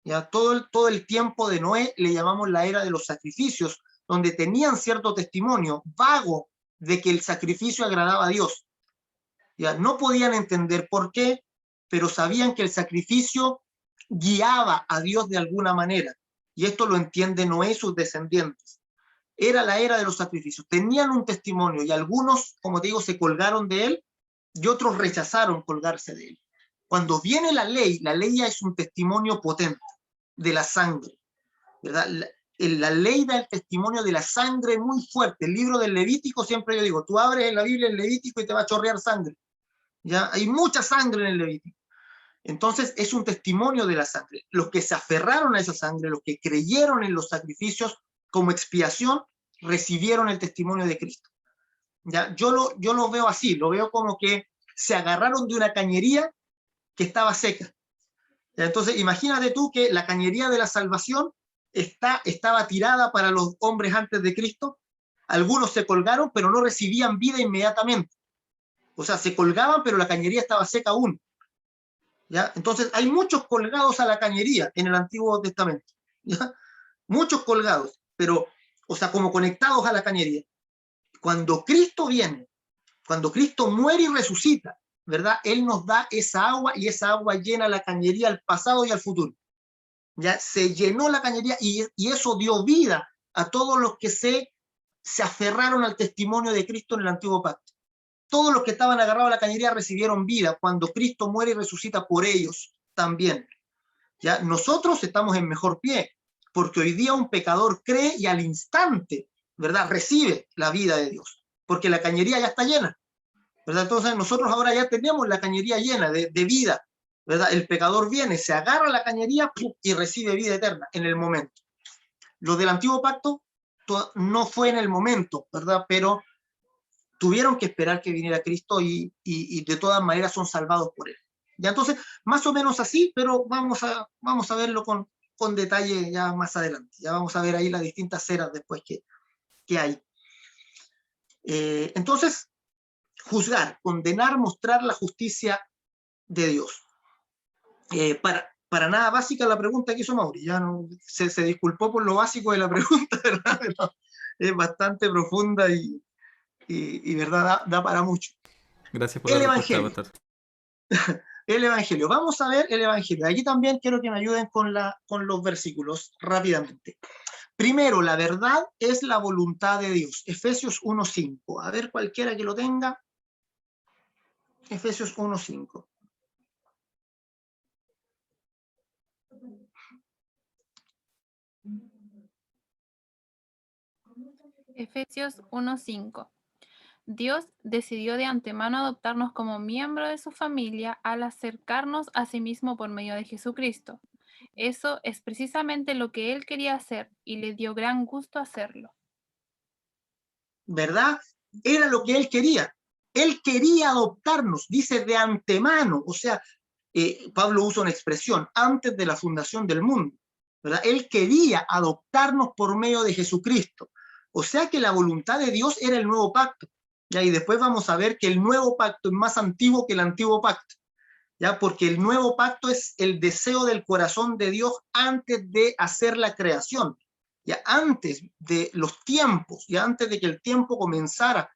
Ya todo el tiempo de Noé le llamamos la era de los sacrificios, donde tenían cierto testimonio vago de que el sacrificio agradaba a Dios. Ya no podían entender por qué, pero sabían que el sacrificio guiaba a Dios de alguna manera. Y esto lo entiende Noé y sus descendientes. Era la era de los sacrificios. Tenían un testimonio y algunos, como te digo, se colgaron de él y otros rechazaron colgarse de él. Cuando viene la ley ya es un testimonio potente de la sangre, ¿verdad? La ley da el testimonio de la sangre muy fuerte. El libro del Levítico, siempre yo digo, tú abres en la Biblia el Levítico y te va a chorrear sangre. ¿Ya? Hay mucha sangre en el Levítico. Entonces es un testimonio de la sangre. Los que se aferraron a esa sangre, los que creyeron en los sacrificios como expiación, recibieron el testimonio de Cristo. ¿Ya? Yo lo veo así, lo veo como que se agarraron de una cañería que estaba seca. ¿Ya? Entonces imagínate tú que la cañería de la salvación estaba tirada para los hombres antes de Cristo, Algunos se colgaron, pero no recibían vida inmediatamente. O sea, se colgaban, pero la cañería estaba seca aún. ¿Ya? Entonces, hay muchos colgados a la cañería en el Antiguo Testamento. ¿Ya? Muchos colgados, pero, o sea, como conectados a la cañería. Cuando Cristo viene, cuando Cristo muere y resucita, ¿verdad? Él nos da esa agua y esa agua llena la cañería al pasado y al futuro. Ya se llenó la cañería y eso dio vida a todos los que se aferraron al testimonio de Cristo en el Antiguo Pacto. Todos los que estaban agarrados a la cañería recibieron vida cuando Cristo muere y resucita por ellos también. ¿Ya? Nosotros estamos en mejor pie, porque hoy día un pecador cree y al instante, ¿verdad?, recibe la vida de Dios, porque la cañería ya está llena, ¿verdad? Entonces nosotros ahora ya tenemos la cañería llena de vida, ¿verdad? El pecador viene, se agarra a la cañería y recibe vida eterna en el momento. Lo del Antiguo Pacto no fue en el momento, ¿verdad? Pero tuvieron que esperar que viniera Cristo y de todas maneras son salvados por él. Ya, entonces, más o menos así, pero vamos a verlo con detalle ya más adelante. Ya vamos a ver ahí las distintas eras después que hay. Entonces, juzgar, condenar, mostrar la justicia de Dios. Para nada básica la pregunta que hizo Mauri, ya no, se disculpó por lo básico de la pregunta, ¿verdad? Pero es bastante profunda y verdad, da para mucho. Gracias por la respuesta, pastor. El Evangelio. Vamos a ver el Evangelio. Aquí también quiero que me ayuden con los versículos rápidamente. Primero, la verdad es la voluntad de Dios. Efesios 1:5. A ver, cualquiera que lo tenga. Efesios 1:5. Efesios 1:5. Dios decidió de antemano adoptarnos como miembro de su familia al acercarnos a sí mismo por medio de Jesucristo. Eso es precisamente lo que Él quería hacer y le dio gran gusto hacerlo. ¿Verdad? Era lo que Él quería. Él quería adoptarnos, dice de antemano. O sea, Pablo usa una expresión, antes de la fundación del mundo, ¿verdad? Él quería adoptarnos por medio de Jesucristo. O sea que la voluntad de Dios era el nuevo pacto. ¿Ya? Y después vamos a ver que el nuevo pacto es más antiguo que el antiguo pacto, ¿ya? Porque el nuevo pacto es el deseo del corazón de Dios antes de hacer la creación, ya antes de los tiempos, ya antes de que el tiempo comenzara.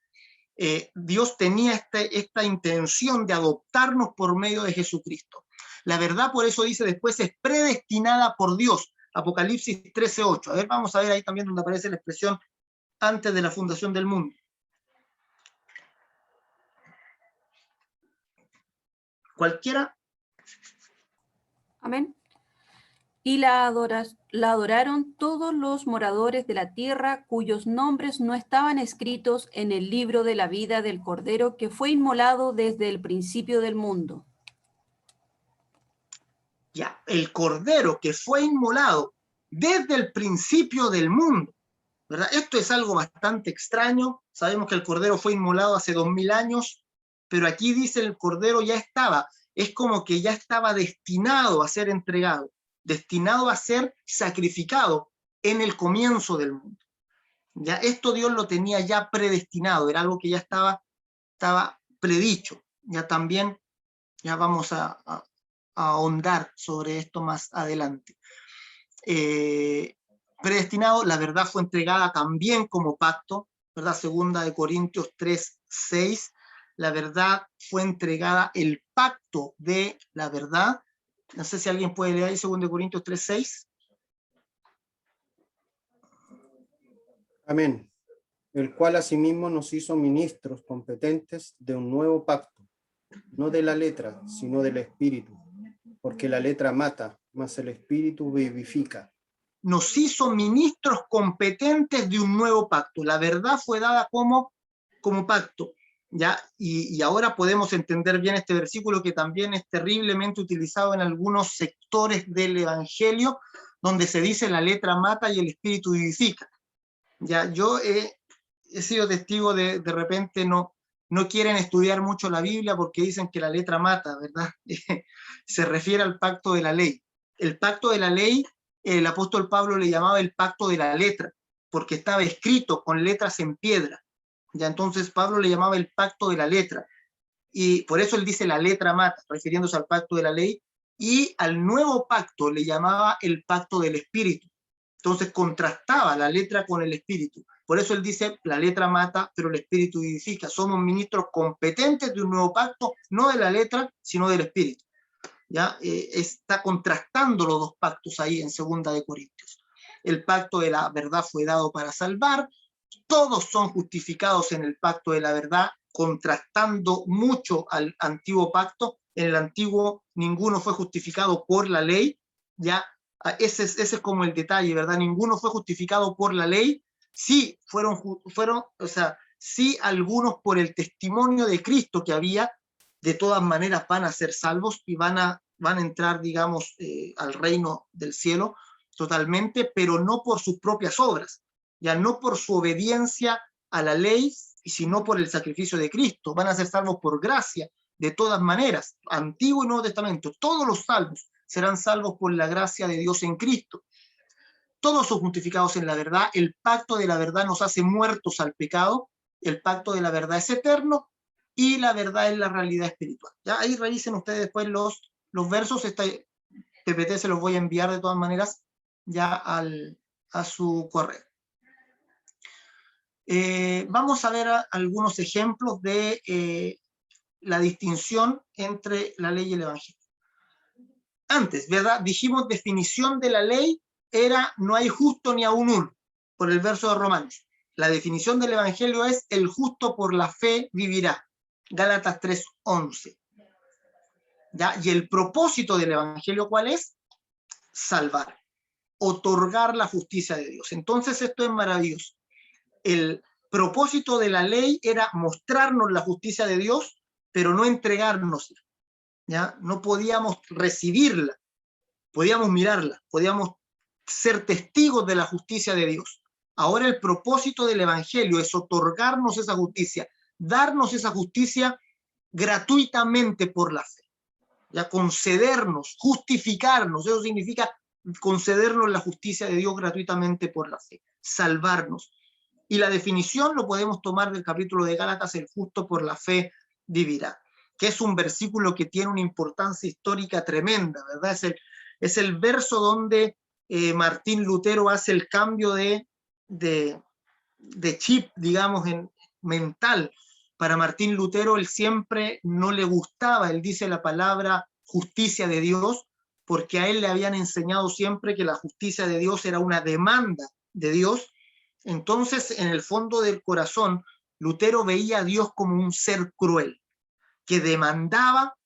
Dios tenía esta intención de adoptarnos por medio de Jesucristo. La verdad, por eso dice después, es predestinada por Dios. Apocalipsis 13:8. A ver, vamos a ver ahí también donde aparece la expresión antes de la fundación del mundo. Cualquiera. Amén. Y la adoraron todos los moradores de la tierra cuyos nombres no estaban escritos en el libro de la vida del Cordero que fue inmolado desde el principio del mundo. Ya, el Cordero que fue inmolado desde el principio del mundo, ¿verdad? Esto es algo bastante extraño. Sabemos que el Cordero fue inmolado hace 2000 años, pero aquí dice el Cordero ya estaba. Es como que ya estaba destinado a ser entregado, destinado a ser sacrificado en el comienzo del mundo. Ya esto Dios lo tenía ya predestinado, era algo que ya estaba predicho. Ya también, ya vamos a ahondar sobre esto más adelante. Predestinado, la verdad fue entregada también como pacto, ¿verdad? Segunda de Corintios 3:6, la verdad fue entregada, el pacto de la verdad. No sé si alguien puede leer ahí 2 Corintios 3:6. Amén. El cual asimismo nos hizo ministros competentes de un nuevo pacto, no de la letra, sino del espíritu, porque la letra mata, mas el espíritu vivifica. Nos hizo ministros competentes de un nuevo pacto. La verdad fue dada como pacto. ¿Ya? Y ahora podemos entender bien este versículo que también es terriblemente utilizado en algunos sectores del Evangelio, donde se dice la letra mata y el espíritu vivifica. ¿Ya? Yo he sido testigo de repente no quieren estudiar mucho la Biblia porque dicen que la letra mata, ¿verdad? Se refiere al pacto de la ley. El pacto de la ley, el apóstol Pablo le llamaba el pacto de la letra. porque estaba escrito con letras en piedra. Ya entonces Pablo le llamaba el pacto de la letra, y por eso él dice la letra mata, refiriéndose al pacto de la ley, y al nuevo pacto le llamaba el pacto del espíritu. Entonces contrastaba la letra con el espíritu. Por eso él dice, la letra mata, pero el espíritu vivifica. Somos ministros competentes de un nuevo pacto, no de la letra, sino del espíritu. ¿Ya? Está contrastando los dos pactos ahí en 2 de Corintios. El pacto de la verdad fue dado para salvar. Todos son justificados en el pacto de la verdad, contrastando mucho al antiguo pacto. En el antiguo ninguno fue justificado por la ley, ya. Ese es como el detalle, ¿verdad? Ninguno fue justificado por la ley. Sí sí algunos por el testimonio de Cristo que había. De todas maneras van a ser salvos y van a entrar, digamos, al reino del cielo totalmente, pero no por sus propias obras, ya no por su obediencia a la ley, sino por el sacrificio de Cristo. Van a ser salvos por gracia, de todas maneras, Antiguo y Nuevo Testamento. Todos los salvos serán salvos por la gracia de Dios en Cristo. Todos son justificados en la verdad. El pacto de la verdad nos hace muertos al pecado. El pacto de la verdad es eterno y la verdad es la realidad espiritual. Ya ahí revisen ustedes después los versos. Este PPT se los voy a enviar de todas maneras ya a su correo. Vamos a ver algunos ejemplos de la distinción entre la ley y el evangelio. Antes, ¿verdad? Dijimos definición de la ley era no hay justo ni aun uno, por el verso de Romanos. La definición del evangelio es el justo por la fe vivirá. Gálatas 3:11. ¿Ya? Y el propósito del evangelio, ¿cuál es? Salvar, otorgar la justicia de Dios. Entonces esto es maravilloso. El propósito de la ley era mostrarnos la justicia de Dios, pero no entregárnosla. ¿Ya? No podíamos recibirla, podíamos mirarla, podíamos ser testigos de la justicia de Dios. Ahora el propósito del evangelio es otorgarnos esa justicia, darnos esa justicia gratuitamente por la fe. Ya concedernos, justificarnos, eso significa concedernos la justicia de Dios gratuitamente por la fe, salvarnos. Y la definición lo podemos tomar del capítulo de Gálatas, el justo por la fe vivirá, que es un versículo que tiene una importancia histórica tremenda, ¿verdad? Es el verso donde Martín Lutero hace el cambio de chip, digamos, mental. Para Martín Lutero, él siempre no le gustaba, él dice la palabra justicia de Dios, porque a él le habían enseñado siempre que la justicia de Dios era una demanda de Dios. Entonces, en el fondo del corazón, Lutero veía a Dios como un ser cruel, que demandaba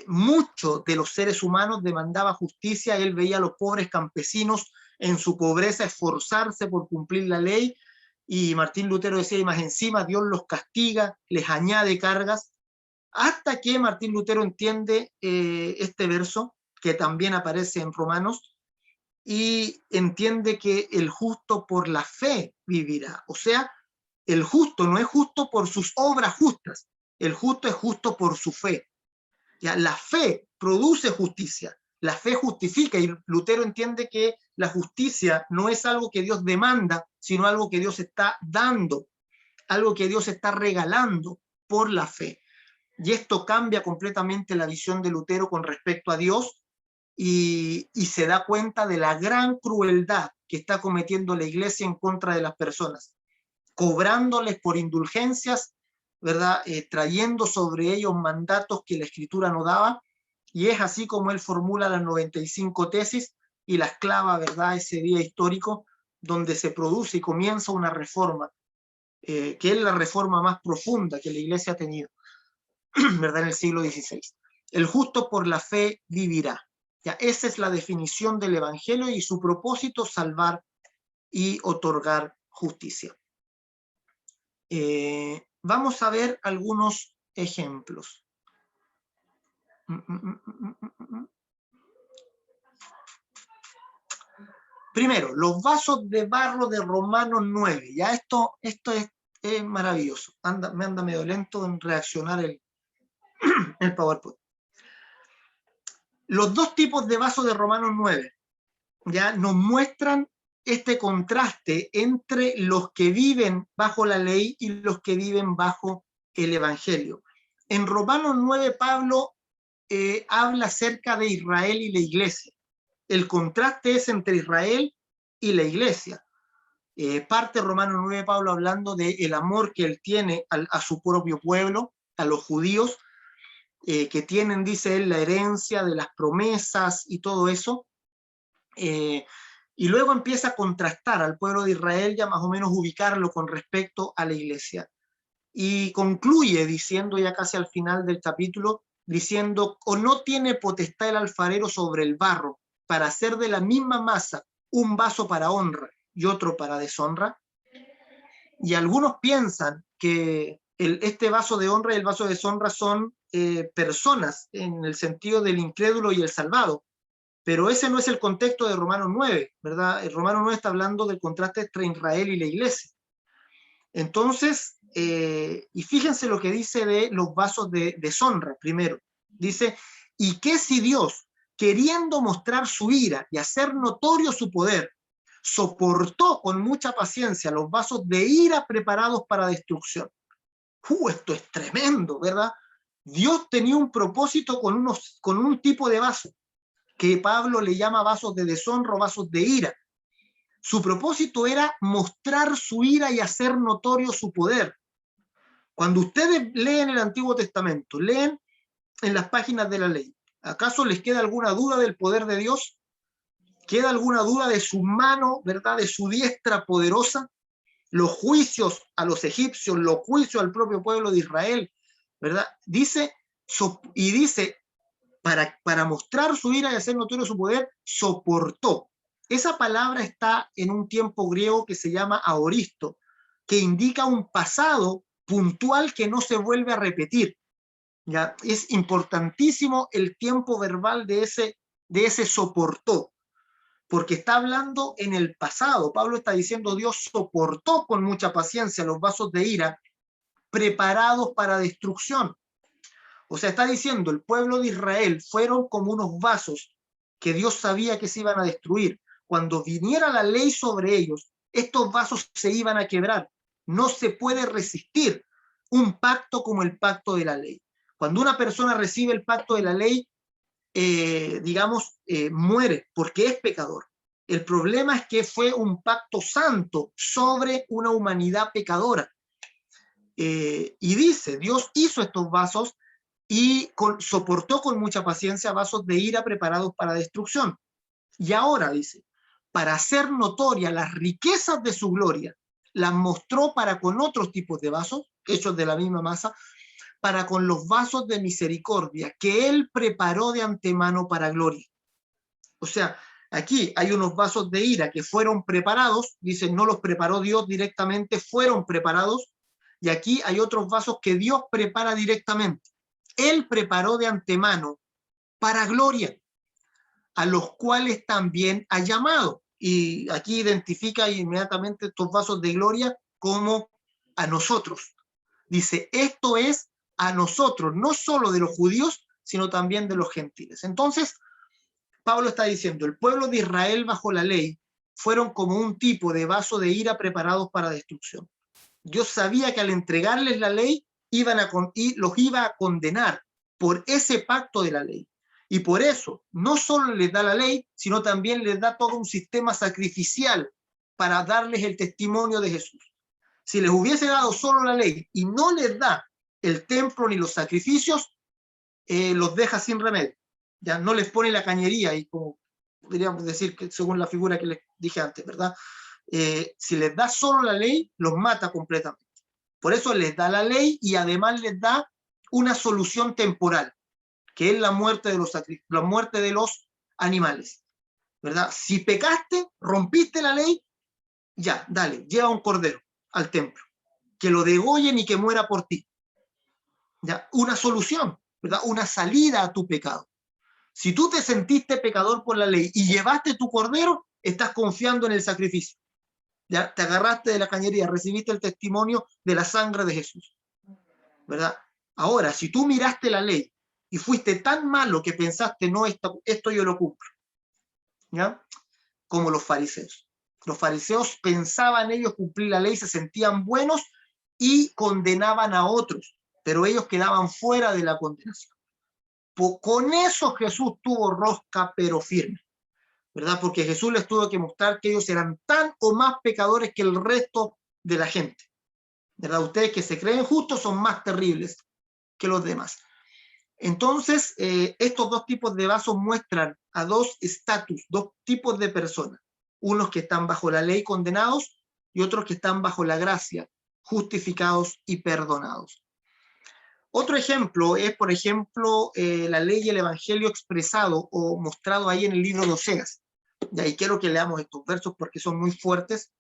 mucho de los seres humanos, demandaba justicia. Él veía a los pobres campesinos en su pobreza esforzarse por cumplir la ley, y Martín Lutero decía, y más encima Dios los castiga, les añade cargas, hasta que Martín Lutero entiende este verso, que también aparece en Romanos, y entiende que el justo por la fe vivirá. O sea, el justo no es justo por sus obras justas, el justo es justo por su fe. ¿Ya? La fe produce justicia, la fe justifica, y Lutero entiende que la justicia no es algo que Dios demanda, sino algo que Dios está dando, algo que Dios está regalando por la fe. Y esto cambia completamente la visión de Lutero con respecto a Dios, y se da cuenta de la gran crueldad que está cometiendo la iglesia en contra de las personas, cobrándoles por indulgencias, ¿verdad? Trayendo sobre ellos mandatos que la Escritura no daba, y es así como él formula las 95 tesis y las clava, ¿verdad?, ese día histórico donde se produce y comienza una reforma, que es la reforma más profunda que la iglesia ha tenido, ¿verdad?, en el siglo XVI. El justo por la fe vivirá. Ya, esa es la definición del evangelio y su propósito, salvar y otorgar justicia. Vamos a ver algunos ejemplos. Primero, los vasos de barro de Romanos 9. Ya esto es maravilloso. Me anda medio lento en reaccionar el PowerPoint. Los dos tipos de vasos de Romanos 9 ya nos muestran este contraste entre los que viven bajo la ley y los que viven bajo el Evangelio. En Romanos 9, Pablo habla acerca de Israel y la iglesia. El contraste es entre Israel y la iglesia. Parte Romanos 9, Pablo hablando del amor que él tiene a su propio pueblo, a los judíos, que tienen, dice él, la herencia de las promesas y todo eso. Y luego empieza a contrastar al pueblo de Israel, ya más o menos ubicarlo con respecto a la iglesia. Y concluye diciendo ya casi al final del capítulo, diciendo, ¿o no tiene potestad el alfarero sobre el barro para hacer de la misma masa un vaso para honra y otro para deshonra? Y algunos piensan que este vaso de honra y el vaso de deshonra son personas en el sentido del incrédulo y el salvado. Pero ese no es el contexto de Romanos 9, ¿verdad? El Romanos 9 está hablando del contraste entre Israel y la iglesia. Entonces, y fíjense lo que dice de los vasos de deshonra, primero. Dice, ¿y qué si Dios, queriendo mostrar su ira y hacer notorio su poder, soportó con mucha paciencia los vasos de ira preparados para destrucción? Esto es tremendo, ¿verdad? Dios tenía un propósito con un tipo de vaso, que Pablo le llama vasos de deshonra o vasos de ira. Su propósito era mostrar su ira y hacer notorio su poder. Cuando ustedes leen el Antiguo Testamento, leen en las páginas de la ley, ¿acaso les queda alguna duda del poder de Dios? ¿Queda alguna duda de su mano, verdad, de su diestra poderosa? Los juicios a los egipcios, los juicios al propio pueblo de Israel, ¿verdad? Dice, para mostrar su ira y hacer notorio su poder, soportó. Esa palabra está en un tiempo griego que se llama aoristo, que indica un pasado puntual que no se vuelve a repetir. ¿Ya? Es importantísimo el tiempo verbal de ese soportó, porque está hablando en el pasado. Pablo está diciendo, Dios soportó con mucha paciencia los vasos de ira preparados para destrucción. O sea, está diciendo, el pueblo de Israel fueron como unos vasos que Dios sabía que se iban a destruir. Cuando viniera la ley sobre ellos, estos vasos se iban a quebrar. No se puede resistir un pacto como el pacto de la ley. Cuando una persona recibe el pacto de la ley, muere porque es pecador. El problema es que fue un pacto santo sobre una humanidad pecadora. Y dice, Dios hizo estos vasos y soportó con mucha paciencia vasos de ira preparados para destrucción. Y ahora dice, para hacer notoria las riquezas de su gloria, las mostró para con otros tipos de vasos, hechos de la misma masa, para con los vasos de misericordia que él preparó de antemano para gloria. O sea, aquí hay unos vasos de ira que fueron preparados, dice, no los preparó Dios directamente, fueron preparados, y aquí hay otros vasos que Dios prepara directamente. Él preparó de antemano para gloria, a los cuales también ha llamado. Y aquí identifica inmediatamente estos vasos de gloria como a nosotros. Dice, esto es a nosotros, no solo de los judíos, sino también de los gentiles. Entonces, Pablo está diciendo, el pueblo de Israel bajo la ley fueron como un tipo de vaso de ira preparados para destrucción. Dios sabía que al entregarles la ley, los iba a condenar por ese pacto de la ley. Y por eso, no solo les da la ley, sino también les da todo un sistema sacrificial para darles el testimonio de Jesús. Si les hubiese dado solo la ley y no les da el templo ni los sacrificios, los deja sin remedio. Ya no les pone la cañería, y como podríamos decir que según la figura que les dije antes, ¿verdad? Si les da solo la ley, los mata completamente. Por eso les da la ley y además les da una solución temporal, que es la muerte de los animales, ¿verdad? Si pecaste, rompiste la ley, ya, dale, lleva un cordero al templo, que lo degollen y que muera por ti. Ya, una solución, ¿verdad? Una salida a tu pecado. Si tú te sentiste pecador por la ley y llevaste tu cordero, estás confiando en el sacrificio. Ya te agarraste de la cañería, recibiste el testimonio de la sangre de Jesús, ¿verdad? Ahora, si tú miraste la ley y fuiste tan malo que pensaste, no, esto yo lo cumplo, ¿ya? Como los fariseos. Los fariseos pensaban ellos cumplir la ley, se sentían buenos y condenaban a otros, pero ellos quedaban fuera de la condenación. Con eso Jesús tuvo rosca, pero firme, ¿verdad? Porque Jesús les tuvo que mostrar que ellos eran tan o más pecadores que el resto de la gente, ¿verdad? Ustedes que se creen justos son más terribles que los demás. Entonces, estos dos tipos de vasos muestran a dos estatus, dos tipos de personas. Unos que están bajo la ley condenados y otros que están bajo la gracia, justificados y perdonados. Otro ejemplo es, por ejemplo, la ley y el evangelio expresado o mostrado ahí en el libro de Oseas. Y ahí quiero que leamos estos versos porque son muy fuertes.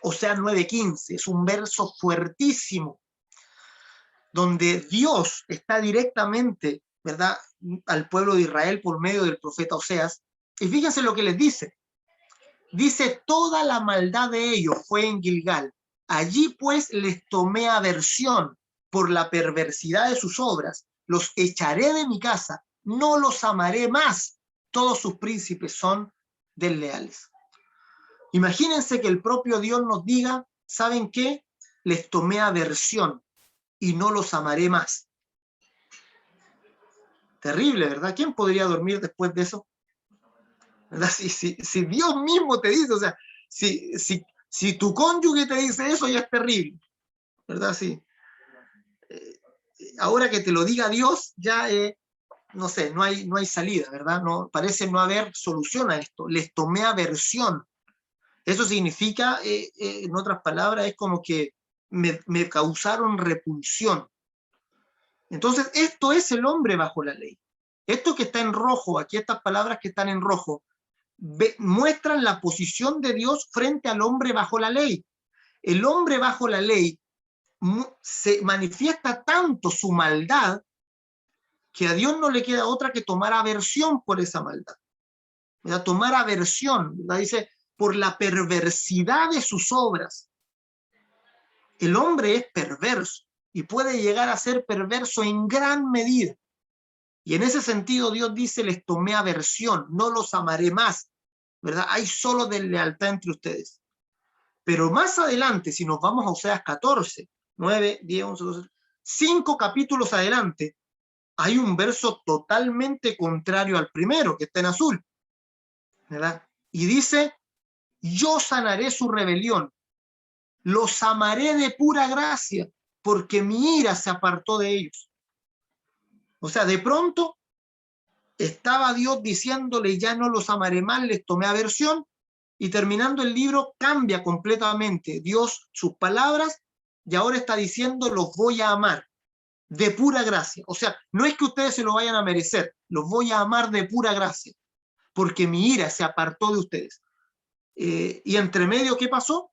Oseas 9:15 es un verso fuertísimo, donde Dios está directamente, ¿verdad?, al pueblo de Israel por medio del profeta Oseas. Y fíjense lo que les dice. Dice, toda la maldad de ellos fue en Gilgal. Allí pues les tomé aversión por la perversidad de sus obras. Los echaré de mi casa, no los amaré más. Todos sus príncipes son desleales. Imagínense que el propio Dios nos diga, ¿saben qué? Les tomé aversión y no los amaré más. Terrible, ¿verdad? ¿Quién podría dormir después de eso? ¿Verdad? Si Dios mismo te dice, o sea, si tu cónyuge te dice eso, ya es terrible, ¿verdad? Sí. Ahora que te lo diga Dios, ya, no sé, no hay salida, ¿verdad? No, parece no haber solución a esto. Les tomé aversión. Eso significa, en otras palabras, es como que me causaron repulsión. Entonces, esto es el hombre bajo la ley. Esto que está en rojo, aquí estas palabras que están en rojo, muestran la posición de Dios frente al hombre bajo la ley. El hombre bajo la ley se manifiesta tanto su maldad que a Dios no le queda otra que tomar aversión por esa maldad. ¿Verdad? Tomar aversión, ¿verdad? Dice, por la perversidad de sus obras. El hombre es perverso y puede llegar a ser perverso en gran medida. Y en ese sentido Dios dice, les tomé aversión, no los amaré más, ¿verdad? Hay solo deslealtad entre ustedes. Pero más adelante, si nos vamos a Oseas 14, 9, 10, 11, 12, 5 capítulos adelante, hay un verso totalmente contrario al primero, que está en azul, ¿verdad? Y dice, yo sanaré su rebelión, los amaré de pura gracia, porque mi ira se apartó de ellos. O sea, de pronto estaba Dios diciéndole, ya no los amaré más, les tomé aversión, y terminando el libro cambia completamente Dios sus palabras, y ahora está diciendo, los voy a amar de pura gracia. O sea, no es que ustedes se lo vayan a merecer, los voy a amar de pura gracia, porque mi ira se apartó de ustedes. Y entre medio, ¿qué pasó?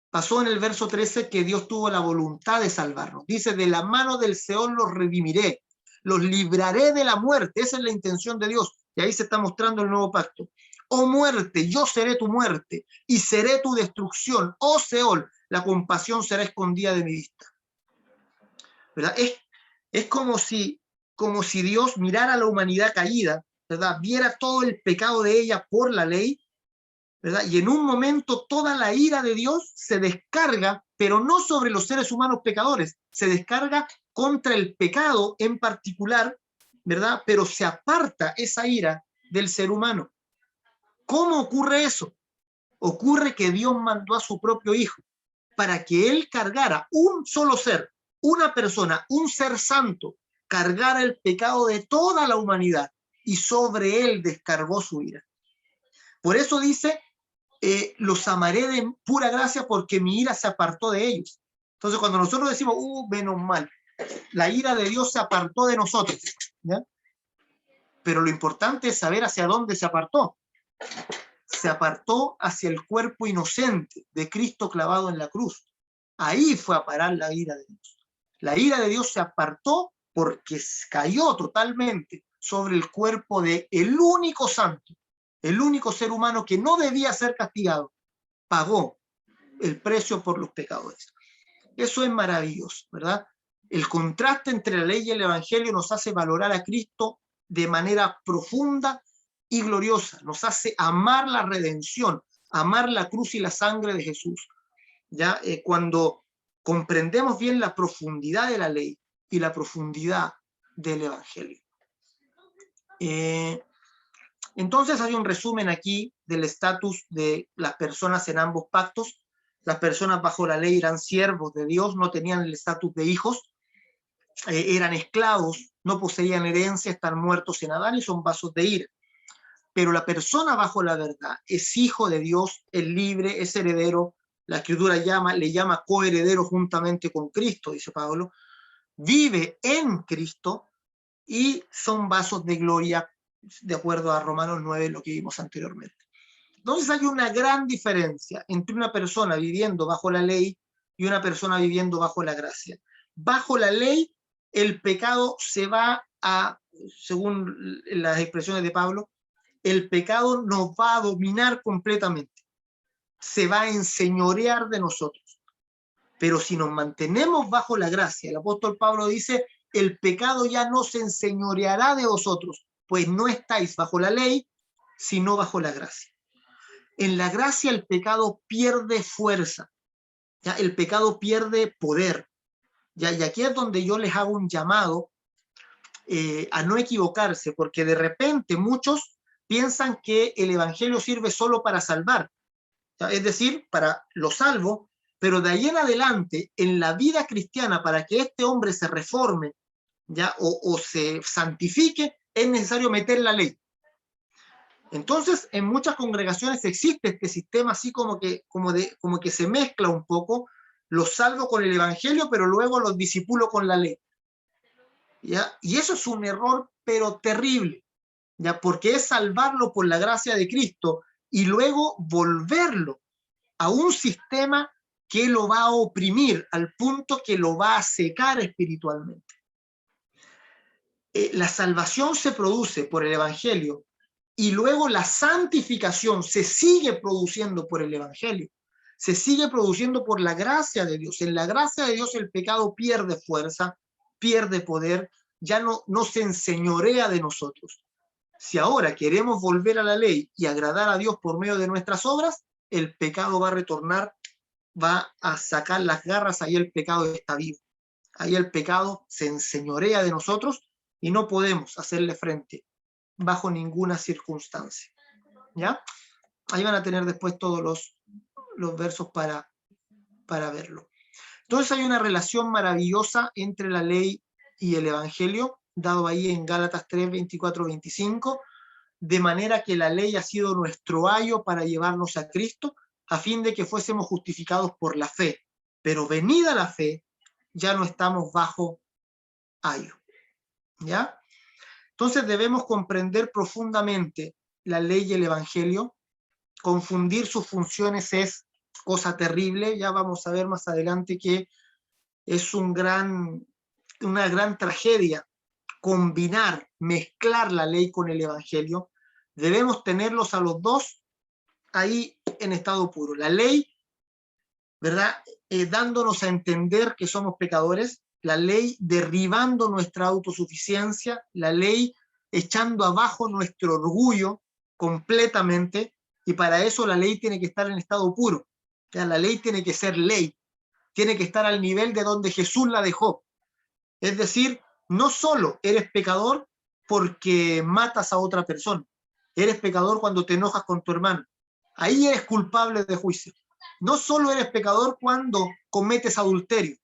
Pasó en el verso 13 que Dios tuvo la voluntad de salvarnos. Dice, de la mano del Seol los redimiré, los libraré de la muerte. Esa es la intención de Dios. Y ahí se está mostrando el nuevo pacto. Oh muerte, yo seré tu muerte y seré tu destrucción. Oh Seol, la compasión será escondida de mi vista. ¿Verdad? Es como si Dios mirara a la humanidad caída, ¿verdad? Viera todo el pecado de ella por la ley, ¿verdad? Y en un momento toda la ira de Dios se descarga, pero no sobre los seres humanos pecadores, se descarga contra el pecado en particular, ¿verdad? Pero se aparta esa ira del ser humano. ¿Cómo ocurre eso? Ocurre que Dios mandó a su propio Hijo para que Él cargara un solo ser, una persona, un ser santo, cargara el pecado de toda la humanidad y sobre Él descargó su ira. Por eso dice, los amaré de pura gracia porque mi ira se apartó de ellos. Entonces cuando nosotros decimos, menos mal, la ira de Dios se apartó de nosotros, ¿ya? Pero lo importante es saber hacia dónde se apartó. Se apartó hacia el cuerpo inocente de Cristo clavado en la cruz. Ahí fue a parar la ira de Dios. La ira de Dios se apartó porque cayó totalmente sobre el cuerpo de el único santo, el único ser humano que no debía ser castigado. Pagó el precio por los pecadores. Eso es maravilloso, ¿verdad? El contraste entre la ley y el evangelio nos hace valorar a Cristo de manera profunda y gloriosa, nos hace amar la redención, amar la cruz y la sangre de Jesús. ¿Ya? Cuando comprendemos bien la profundidad de la ley y la profundidad del Evangelio. Entonces hay un resumen aquí del estatus de las personas en ambos pactos. Las personas bajo la ley eran siervos de Dios, no tenían el estatus de hijos, eran esclavos, no poseían herencia, están muertos en Adán y son vasos de ira. Pero la persona bajo la verdad es hijo de Dios, es libre, es heredero. La Escritura le llama coheredero juntamente con Cristo, dice Pablo. Vive en Cristo y son vasos de gloria, de acuerdo a Romanos 9, lo que vimos anteriormente. Entonces hay una gran diferencia entre una persona viviendo bajo la ley y una persona viviendo bajo la gracia. Bajo la ley, el pecado se va a, según las expresiones de Pablo, el pecado nos va a dominar completamente, se va a enseñorear de nosotros. Pero si nos mantenemos bajo la gracia, el apóstol Pablo dice, el pecado ya no se enseñoreará de vosotros, pues no estáis bajo la ley, sino bajo la gracia. En la gracia el pecado pierde fuerza, ¿ya? El pecado pierde poder. ¿Ya? Y aquí es donde yo les hago un llamado a no equivocarse, porque de repente muchos piensan que el evangelio sirve solo para salvar, ¿ya? Es decir, para los salvos, pero de ahí en adelante, en la vida cristiana, para que este hombre se reforme, ¿ya? O se santifique, es necesario meter la ley. Entonces, en muchas congregaciones existe este sistema así como que se mezcla un poco, los salvo con el evangelio, pero luego los disipulo con la ley, ¿ya? Y eso es un error, pero terrible, ¿ya? Porque es salvarlo por la gracia de Cristo y luego volverlo a un sistema que lo va a oprimir al punto que lo va a secar espiritualmente. La salvación se produce por el evangelio y luego la santificación se sigue produciendo por el evangelio, se sigue produciendo por la gracia de Dios. En la gracia de Dios el pecado pierde fuerza, pierde poder, ya no se enseñorea de nosotros. Si ahora queremos volver a la ley y agradar a Dios por medio de nuestras obras, el pecado va a retornar, va a sacar las garras, ahí el pecado está vivo. Ahí el pecado se enseñorea de nosotros y no podemos hacerle frente bajo ninguna circunstancia. ¿Ya? Ahí van a tener después todos los versos para verlo. Entonces hay una relación maravillosa entre la ley y el evangelio, dado ahí en Gálatas 3, 24, 25, de manera que la ley ha sido nuestro ayo para llevarnos a Cristo, a fin de que fuésemos justificados por la fe. Pero venida la fe, ya no estamos bajo ayo. ¿Ya? Entonces debemos comprender profundamente la ley y el evangelio. Confundir sus funciones es cosa terrible. Ya vamos a ver más adelante que es una gran tragedia combinar, mezclar la ley con el evangelio. Debemos tenerlos a los dos ahí en estado puro. La ley, ¿verdad? Dándonos a entender que somos pecadores, la ley derribando nuestra autosuficiencia, la ley echando abajo nuestro orgullo completamente, y para eso la ley tiene que estar en estado puro. O sea, la ley tiene que ser ley, tiene que estar al nivel de donde Jesús la dejó. Es decir, no solo eres pecador porque matas a otra persona, eres pecador cuando te enojas con tu hermano. Ahí eres culpable de juicio. No solo eres pecador cuando cometes adulterio,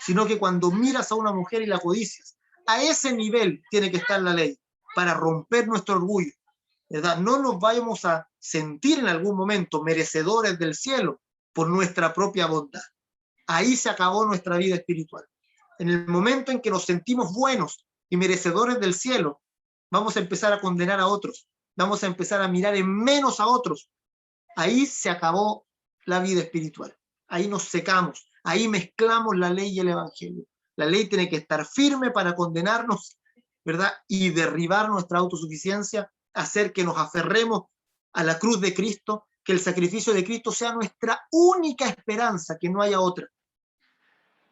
sino que cuando miras a una mujer y la codicias. A ese nivel tiene que estar la ley, para romper nuestro orgullo, ¿verdad? No nos vayamos a sentir en algún momento merecedores del cielo por nuestra propia bondad. Ahí se acabó nuestra vida espiritual. En el momento en que nos sentimos buenos y merecedores del cielo, vamos a empezar a condenar a otros, vamos a empezar a mirar en menos a otros. Ahí se acabó la vida espiritual. Ahí nos secamos, ahí mezclamos la ley y el evangelio. La ley tiene que estar firme para condenarnos, ¿verdad? Y derribar nuestra autosuficiencia, hacer que nos aferremos a la cruz de Cristo, que el sacrificio de Cristo sea nuestra única esperanza, que no haya otra.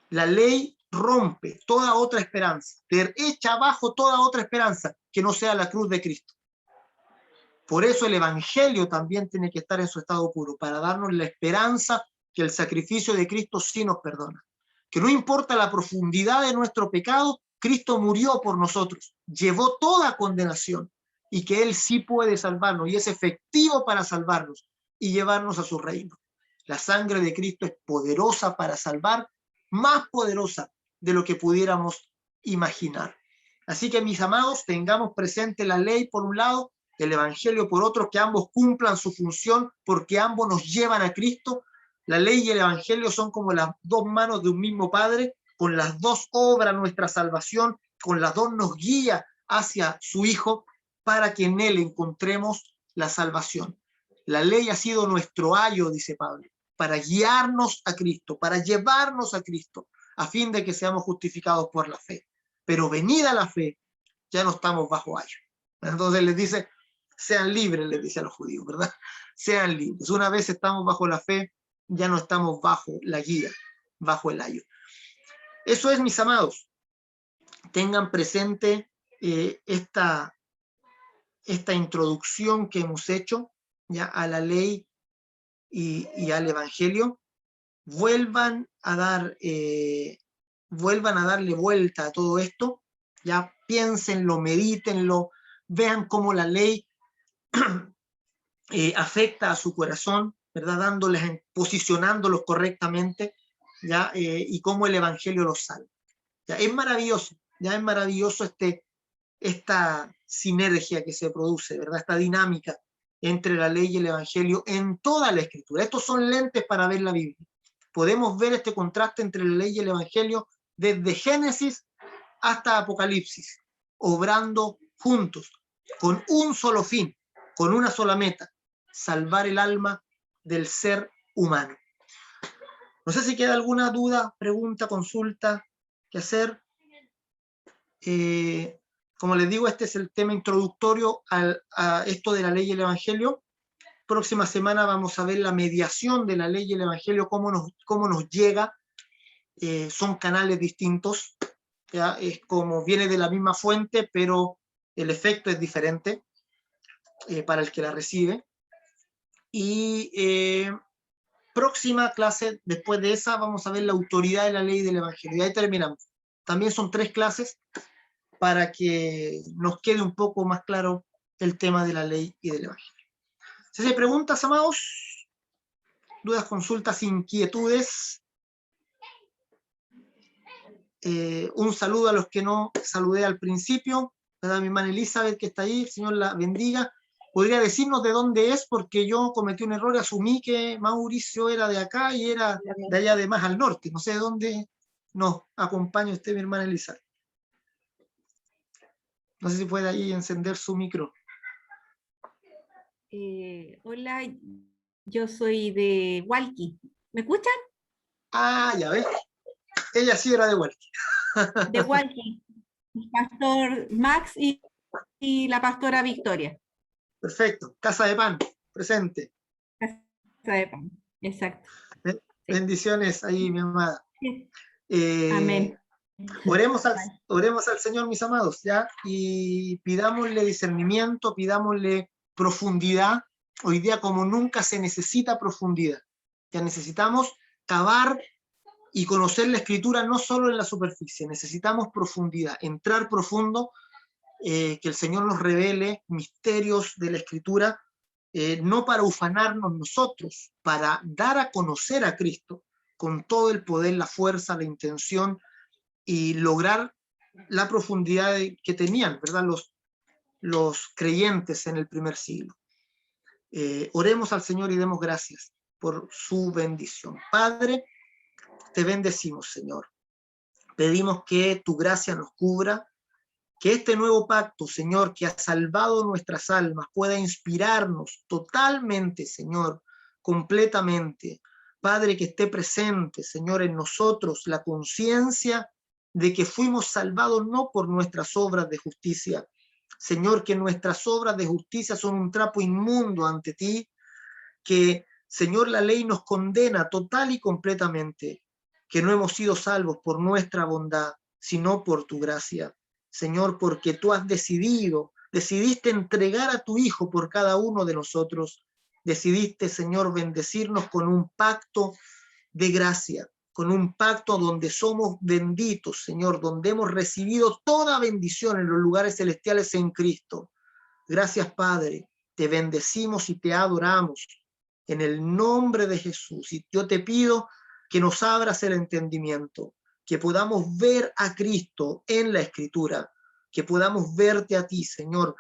La ley rompe toda otra esperanza, echa abajo toda otra esperanza que no sea la cruz de Cristo. Por eso el Evangelio también tiene que estar en su estado puro, para darnos la esperanza que el sacrificio de Cristo sí nos perdona. Que no importa la profundidad de nuestro pecado, Cristo murió por nosotros, llevó toda condenación, y que Él sí puede salvarnos, y es efectivo para salvarnos y llevarnos a su reino. La sangre de Cristo es poderosa para salvar, más poderosa de lo que pudiéramos imaginar. Así que, mis amados, tengamos presente la ley por un lado, el Evangelio por otro, que ambos cumplan su función porque ambos nos llevan a Cristo. La ley y el Evangelio son como las dos manos de un mismo Padre, con las dos obra nuestra salvación, con las dos nos guía hacia su Hijo, para que en Él encontremos la salvación. La ley ha sido nuestro ayo, dice Pablo, para guiarnos a Cristo, para llevarnos a Cristo, a fin de que seamos justificados por la fe. Pero venida la fe, ya no estamos bajo ayo. Entonces les dice, sean libres, les dice a los judíos, ¿verdad? Sean libres. Una vez estamos bajo la fe, ya no estamos bajo la guía, bajo el ayo. Eso es, mis amados. Tengan presente esta introducción que hemos hecho ya a la ley y al Evangelio. Vuelvan a darle vuelta a todo esto, ya piénsenlo, medítenlo, vean cómo la ley afecta a su corazón, ¿verdad? Posicionándolos correctamente, ¿ya? Y cómo el Evangelio los salva. ¿Ya? Es maravilloso esta sinergia que se produce, ¿verdad? Esta dinámica entre la ley y el Evangelio en toda la Escritura. Estos son lentes para ver la Biblia. Podemos ver este contraste entre la ley y el Evangelio desde Génesis hasta Apocalipsis, obrando juntos, con un solo fin, con una sola meta: salvar el alma del ser humano. No sé si queda alguna duda, pregunta, consulta que hacer. Como les digo, este es el tema introductorio a esto de la ley y el Evangelio. Próxima semana vamos a ver la mediación de la ley y el Evangelio, cómo nos llega. Son canales distintos, ¿ya? Es como viene de la misma fuente, pero el efecto es diferente para el que la recibe. Y próxima clase, después de esa, vamos a ver la autoridad de la ley y del Evangelio. Y ahí terminamos. También son 3 clases para que nos quede un poco más claro el tema de la ley y del Evangelio. Si hay preguntas, amados, dudas, consultas, inquietudes. Un saludo a los que no saludé al principio, ¿verdad? Mi hermana Elizabeth, que está ahí, el Señor la bendiga. ¿Podría decirnos de dónde es? Porque yo cometí un error, asumí que Mauricio era de acá y era de allá de más al norte. No sé de dónde nos acompaña usted, mi hermana Elizabeth. No sé si puede ahí encender su micro. Hola, yo soy de Hualqui. ¿Me escuchan? Ah, ya ves. Ella sí era de Hualqui. De Hualqui. El pastor Max y la pastora Victoria. Perfecto. Casa de Pan, presente. Casa de Pan, exacto. Bendiciones ahí, mi amada. Amén. Oremos al Señor, mis amados, ¿ya? Y pidámosle discernimiento, pidámosle profundidad. Hoy día, como nunca, se necesita profundidad. Ya necesitamos cavar y conocer la Escritura no solo en la superficie, necesitamos profundidad, entrar profundo, que el Señor nos revele misterios de la Escritura, no para ufanarnos nosotros, para dar a conocer a Cristo con todo el poder, la fuerza, la intención, y lograr la profundidad que tenían, ¿verdad? Los creyentes en el primer siglo. Oremos al Señor y demos gracias por su bendición. Padre, te bendecimos, Señor. Pedimos que tu gracia nos cubra, que este nuevo pacto, Señor, que ha salvado nuestras almas, pueda inspirarnos totalmente, Señor, completamente. Padre, que esté presente, Señor, en nosotros la conciencia de que fuimos salvados no por nuestras obras de justicia. Señor, que nuestras obras de justicia son un trapo inmundo ante ti, que, Señor, la ley nos condena total y completamente, que no hemos sido salvos por nuestra bondad, sino por tu gracia. Señor, porque tú has decidido decidiste entregar a tu Hijo por cada uno de nosotros. Decidiste, Señor, bendecirnos con un pacto de gracia, con un pacto donde somos benditos, Señor, donde hemos recibido toda bendición en los lugares celestiales en Cristo. Gracias, Padre, te bendecimos y te adoramos en el nombre de Jesús. Y yo te pido que nos abras el entendimiento, que podamos ver a Cristo en la Escritura, que podamos verte a ti, Señor.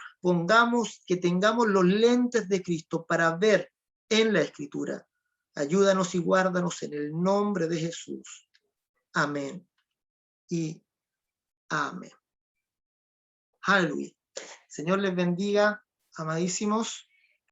Que tengamos los lentes de Cristo para ver en la Escritura. Ayúdanos y guárdanos en el nombre de Jesús. Amén y amén. Aleluya. Señor les bendiga, amadísimos.